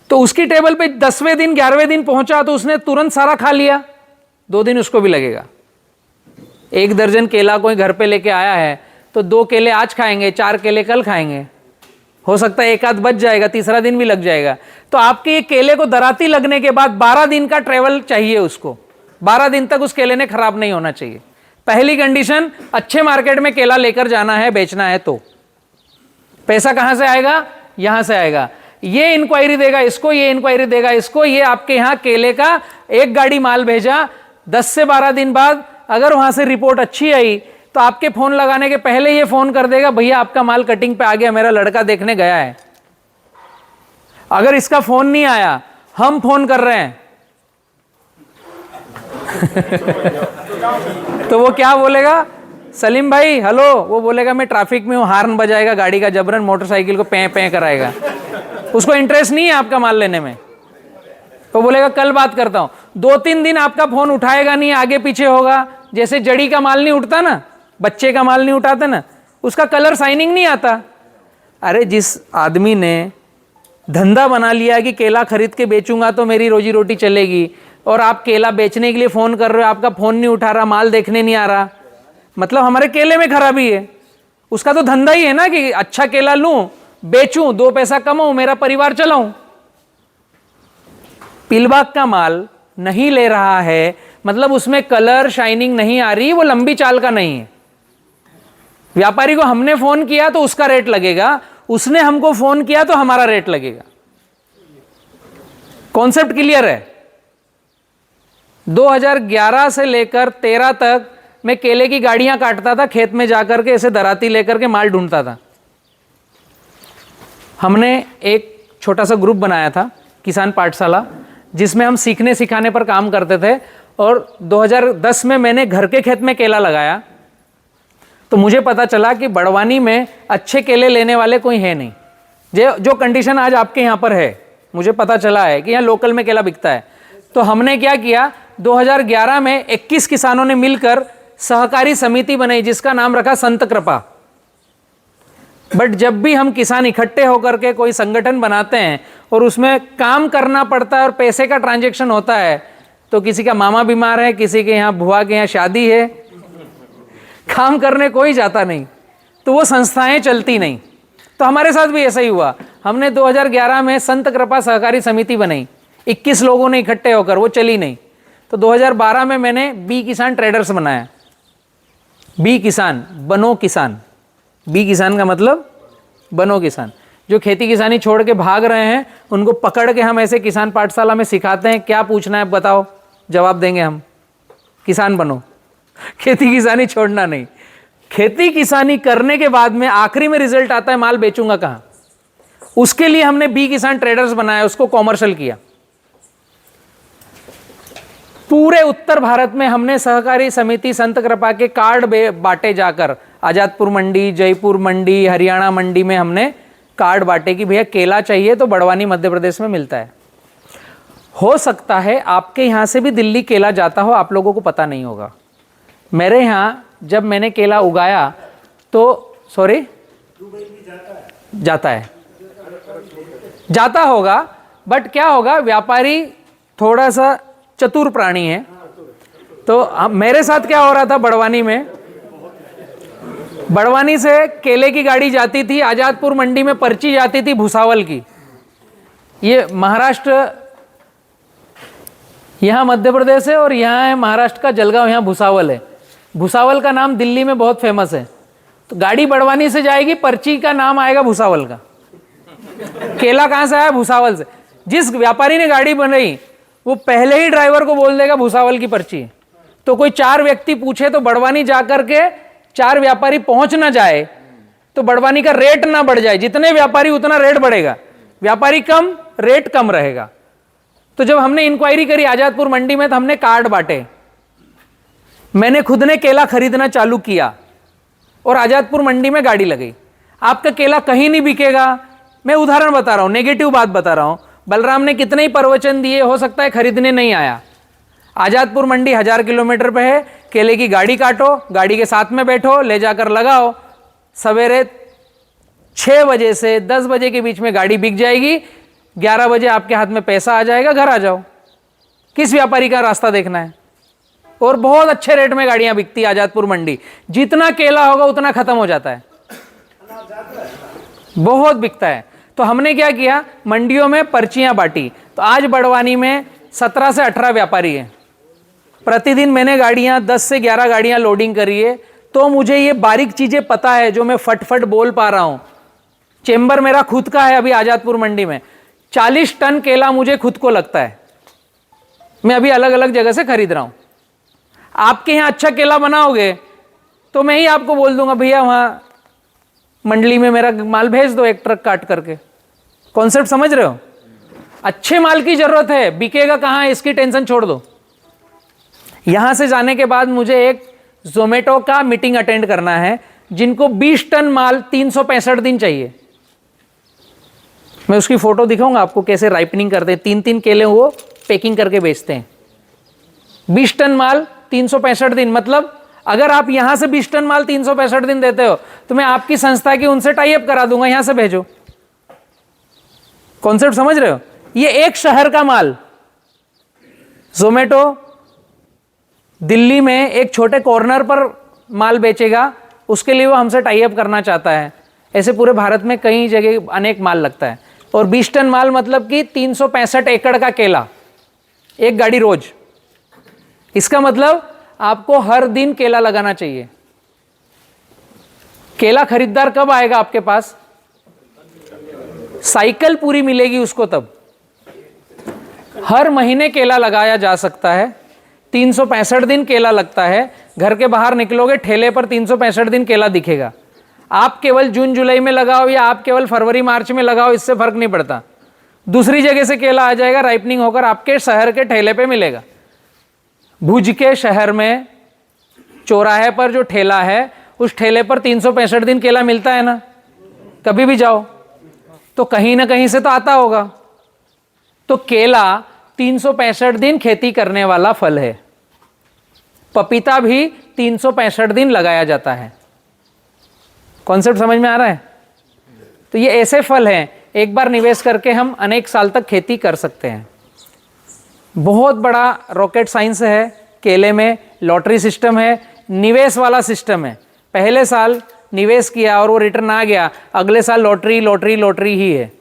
तो उसकी टेबल पे 10वें दिन 11वें दिन पहुंचा तो उसने तुरंत सारा खा लिया, 2 दिन उसको भी लगेगा। 1 दर्जन केला कोई घर पे लेके आया है तो 2 केले आज खाएंगे, 4 केले कल खाएंगे, हो सकता है 1 आध बच जाएगा, तीसरा दिन भी लग जाएगा। तो आपके ये केले को दराती लगने के बाद 12 दिन का ट्रेवल चाहिए उसको, 12 दिन तक उस केले ने खराब नहीं होना चाहिए। पहली कंडीशन, अच्छे मार्केट में केला लेकर जाना है, बेचना है। तो पैसा कहां से आएगा? यहां से आएगा। ये इंक्वायरी देगा इसको, ये इंक्वायरी देगा इसको, ये आपके यहां केले का 1 गाड़ी माल भेजा, 10 से 12 दिन बाद अगर वहां से रिपोर्ट अच्छी आई तो आपके फोन लगाने के पहले ये फोन कर देगा, भैया आपका माल कटिंग पे आ गया, मेरा लड़का देखने गया है। अगर इसका फोन नहीं आया, हम फोन कर रहे हैं तो वो क्या बोलेगा? सलीम भाई हेलो, वो बोलेगा मैं ट्रैफिक में हूं, हार्न बजाएगा गाड़ी का जबरन, मोटरसाइकिल को पे पे कराएगा। उसको इंटरेस्ट नहीं है आपका माल लेने में। तो बोलेगा कल बात करता हूं। 2-3 दिन आपका फोन उठाएगा नहीं, आगे पीछे होगा, जैसे जड़ी का माल नहीं उठता ना, बच्चे का माल नहीं उठाते ना, उसका कलर शाइनिंग नहीं आता। अरे जिस आदमी ने धंधा बना लिया है कि केला खरीद के बेचूंगा तो मेरी रोजी रोटी चलेगी, और आप केला बेचने के लिए फोन कर रहे हो, आपका फोन नहीं उठा रहा, माल देखने नहीं आ रहा, मतलब हमारे केले में खराबी है। उसका तो धंधा ही है ना कि अच्छा केला लूं, बेचूं, 2 पैसा कमाऊं, मेरा परिवार चलाऊं। पीलबाग का माल नहीं ले रहा है, मतलब उसमें कलर शाइनिंग नहीं आ रही, वो लंबी चाल का नहीं है। व्यापारी को हमने फोन किया तो उसका रेट लगेगा, उसने हमको फोन किया तो हमारा रेट लगेगा। कॉन्सेप्ट क्लियर है। 2011 से लेकर 13 तक मैं केले की गाड़ियां काटता था, खेत में जाकर के ऐसे दराती लेकर के माल ढूंढता था। हमने एक छोटा सा ग्रुप बनाया था, किसान पाठशाला, जिसमें हम सीखने सिखाने पर काम करते थे। और 2010 में मैंने घर के खेत में केला लगाया, तो मुझे पता चला कि बड़वानी में अच्छे केले लेने वाले कोई है नहीं। जो कंडीशन आज आपके यहाँ पर है, मुझे पता चला है कि यहाँ लोकल में केला बिकता है। तो हमने क्या किया, 2011 में 21 किसानों ने मिलकर सहकारी समिति बनाई, जिसका नाम रखा संत कृपा। बट जब भी हम किसान इकट्ठे होकर के कोई संगठन बनाते हैं और उसमें काम करना पड़ता है और पैसे का ट्रांजैक्शन होता है, तो किसी का मामा बीमार है, किसी के यहाँ बुआ के यहाँ शादी है, काम करने कोई जाता नहीं, तो वो संस्थाएं चलती नहीं। तो हमारे साथ भी ऐसा ही हुआ। हमने 2011 में संत कृपा सहकारी समिति बनाई, 21 लोगों ने इकट्ठे होकर, वो चली नहीं। तो 2012 में मैंने बी किसान ट्रेडर्स बनाया। बी किसान, बनो किसान। बी किसान का मतलब बनो किसान। जो खेती किसानी छोड़ के भाग रहे हैं, उनको पकड़ के हम ऐसे किसान पाठशाला में सिखाते हैं, क्या पूछना है बताओ, जवाब देंगे हम, किसान बनो। खेती किसानी छोड़ना नहीं। खेती किसानी करने के बाद में आखिरी में रिजल्ट आता है, माल बेचूंगा कहां, उसके लिए हमने बी किसान ट्रेडर्स बनाया, उसको कॉमर्शियल किया। पूरे उत्तर भारत में हमने सहकारी समिति संत कृपा के कार्ड बांटे जाकर, आजादपुर मंडी, जयपुर मंडी, हरियाणा मंडी में हमने कार्ड बांटे कि भैया केला चाहिए तो बड़वानी मध्य प्रदेश में मिलता है। हो सकता है आपके यहां से भी दिल्ली केला जाता हो, आप लोगों को पता नहीं होगा। मेरे यहाँ जब मैंने केला उगाया तो जाता होगा, बट क्या होगा, व्यापारी थोड़ा सा चतुर प्राणी है। तो मेरे साथ क्या हो रहा था, बड़वानी से केले की गाड़ी जाती थी, आजादपुर मंडी में पर्ची जाती थी भुसावल की। ये महाराष्ट्र, यहाँ मध्य प्रदेश है और यहाँ है महाराष्ट्र का जलगांव, यहाँ भुसावल है। भुसावल का नाम दिल्ली में बहुत फेमस है। तो गाड़ी बड़वानी से जाएगी, पर्ची का नाम आएगा भुसावल का। केला कहाँ से आया, भुसावल से। जिस व्यापारी ने गाड़ी बनाई वो पहले ही ड्राइवर को बोल देगा भुसावल की पर्ची है। तो कोई 4 व्यक्ति पूछे तो बड़वानी जाकर के 4 व्यापारी पहुंच ना जाए तो बड़वानी का रेट ना बढ़ जाए। जितने व्यापारी उतना रेट बढ़ेगा, व्यापारी कम, रेट कम रहेगा। तो जब हमने इंक्वायरी करी आजादपुर मंडी में, तो हमने कार्ड बांटे। मैंने खुद ने केला खरीदना चालू किया और आजादपुर मंडी में गाड़ी लगी। आपका केला कहीं नहीं बिकेगा। मैं उदाहरण बता रहा हूं, नेगेटिव बात बता रहा हूं। बलराम ने कितने ही प्रवचन दिए, हो सकता है खरीदने नहीं आया। आजादपुर मंडी 1000 किलोमीटर पे है। केले की गाड़ी काटो, गाड़ी के साथ में बैठो, ले जाकर लगाओ। सवेरे 6 बजे से 10 बजे के बीच में गाड़ी बिक जाएगी। 11 बजे आपके हाथ में पैसा आ जाएगा, घर आ जाओ। किस व्यापारी का रास्ता देखना है। और बहुत अच्छे रेट में गाड़ियां बिकती है आजादपुर मंडी। जितना केला होगा उतना खत्म हो जाता है, बहुत बिकता है। तो हमने क्या किया, मंडियों में पर्चियां बांटी। तो आज बड़वानी में 17 से 18 व्यापारी हैं। प्रतिदिन मैंने गाड़ियां 10 से 11 गाड़ियां लोडिंग करी है। तो मुझे ये बारीक चीजें पता है जो मैं फटफट बोल पा रहा हूं। चेंबर मेरा खुद का है अभी आजादपुर मंडी में। 40 टन केला मुझे खुद को लगता है। मैं अभी अलग अलग जगह से खरीद रहा हूं। आपके यहां अच्छा केला बनाओगे तो मैं ही आपको बोल दूंगा, भैया वहां मंडली में मेरा माल भेज दो 1 ट्रक काट करके। कॉन्सेप्ट समझ रहे हो। अच्छे माल की जरूरत है, बिकेगा कहां इसकी टेंशन छोड़ दो। यहां से जाने के बाद मुझे एक जोमेटो का मीटिंग अटेंड करना है, जिनको 20 टन माल 365 दिन चाहिए। मैं उसकी फोटो दिखाऊंगा आपको कैसे राइपनिंग करते हैं। 3-3 केले वो पैकिंग करके बेचते हैं। 20 टन माल 365 दिन, मतलब अगर आप यहां से 20 टन माल 365 दिन देते हो तो मैं आपकी संस्था की उनसे टाई अप करा दूंगा, यहां से भेजो। कॉन्सेप्ट समझ रहे हो? ये एक शहर का माल जोमेटो दिल्ली में एक छोटे कॉर्नर पर माल बेचेगा, उसके लिए वो हमसे टाई अप करना चाहता है। ऐसे पूरे भारत में कई जगह अनेक माल लगता है। और 20 टन माल मतलब कि 365 एकड़ का केला, एक गाड़ी रोज। इसका मतलब आपको हर दिन केला लगाना चाहिए। केला खरीदार कब आएगा आपके पास? साइकिल पूरी मिलेगी उसको तब। हर महीने केला लगाया जा सकता है, 365 दिन केला लगता है। घर के बाहर निकलोगे ठेले पर 365 दिन केला दिखेगा। आप केवल जून जुलाई में लगाओ या आप केवल फरवरी मार्च में लगाओ, इससे फर्क नहीं पड़ता। दूसरी जगह से केला आ जाएगा, राइपनिंग होकर आपके शहर के ठेले पे मिलेगा। भुज के शहर में चौराहे पर जो ठेला है, उस ठेले पर 365 दिन केला मिलता है ना। कभी भी जाओ तो कहीं ना कहीं से तो आता होगा। तो केला 365 दिन खेती करने वाला फल है। पपीता भी 365 दिन लगाया जाता है। कॉन्सेप्ट समझ में आ रहा है? तो ये ऐसे फल हैं, एक बार निवेश करके हम अनेक साल तक खेती कर सकते हैं। बहुत बड़ा रॉकेट साइंस है केले में। लॉटरी सिस्टम है, निवेश वाला सिस्टम है। पहले साल निवेश किया और वो रिटर्न आ गया, अगले साल लॉटरी लॉटरी लॉटरी ही है,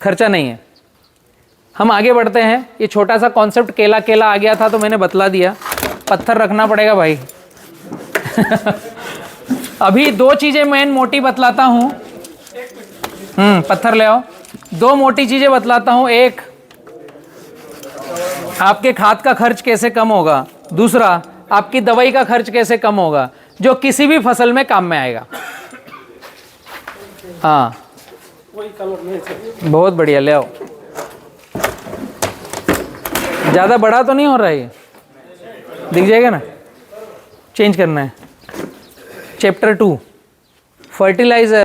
खर्चा नहीं है। हम आगे बढ़ते हैं। ये छोटा सा कॉन्सेप्ट केला केला आ गया था तो मैंने बतला दिया। पत्थर रखना पड़ेगा भाई। अभी 2 चीजें मेन मोटी बतलाता हूं। पत्थर ले आओ। 2 मोटी चीजें बतलाता हूं। एक, आपके खाद का खर्च कैसे कम होगा। दूसरा, आपकी दवाई का खर्च कैसे कम होगा, जो किसी भी फसल में काम में आएगा। हाँ, बहुत बढ़िया, ले आओ। ज्यादा बड़ा तो नहीं हो रहा है ये? दिख जाएगा ना? चेंज करना है। Chapter 2 fertiliser.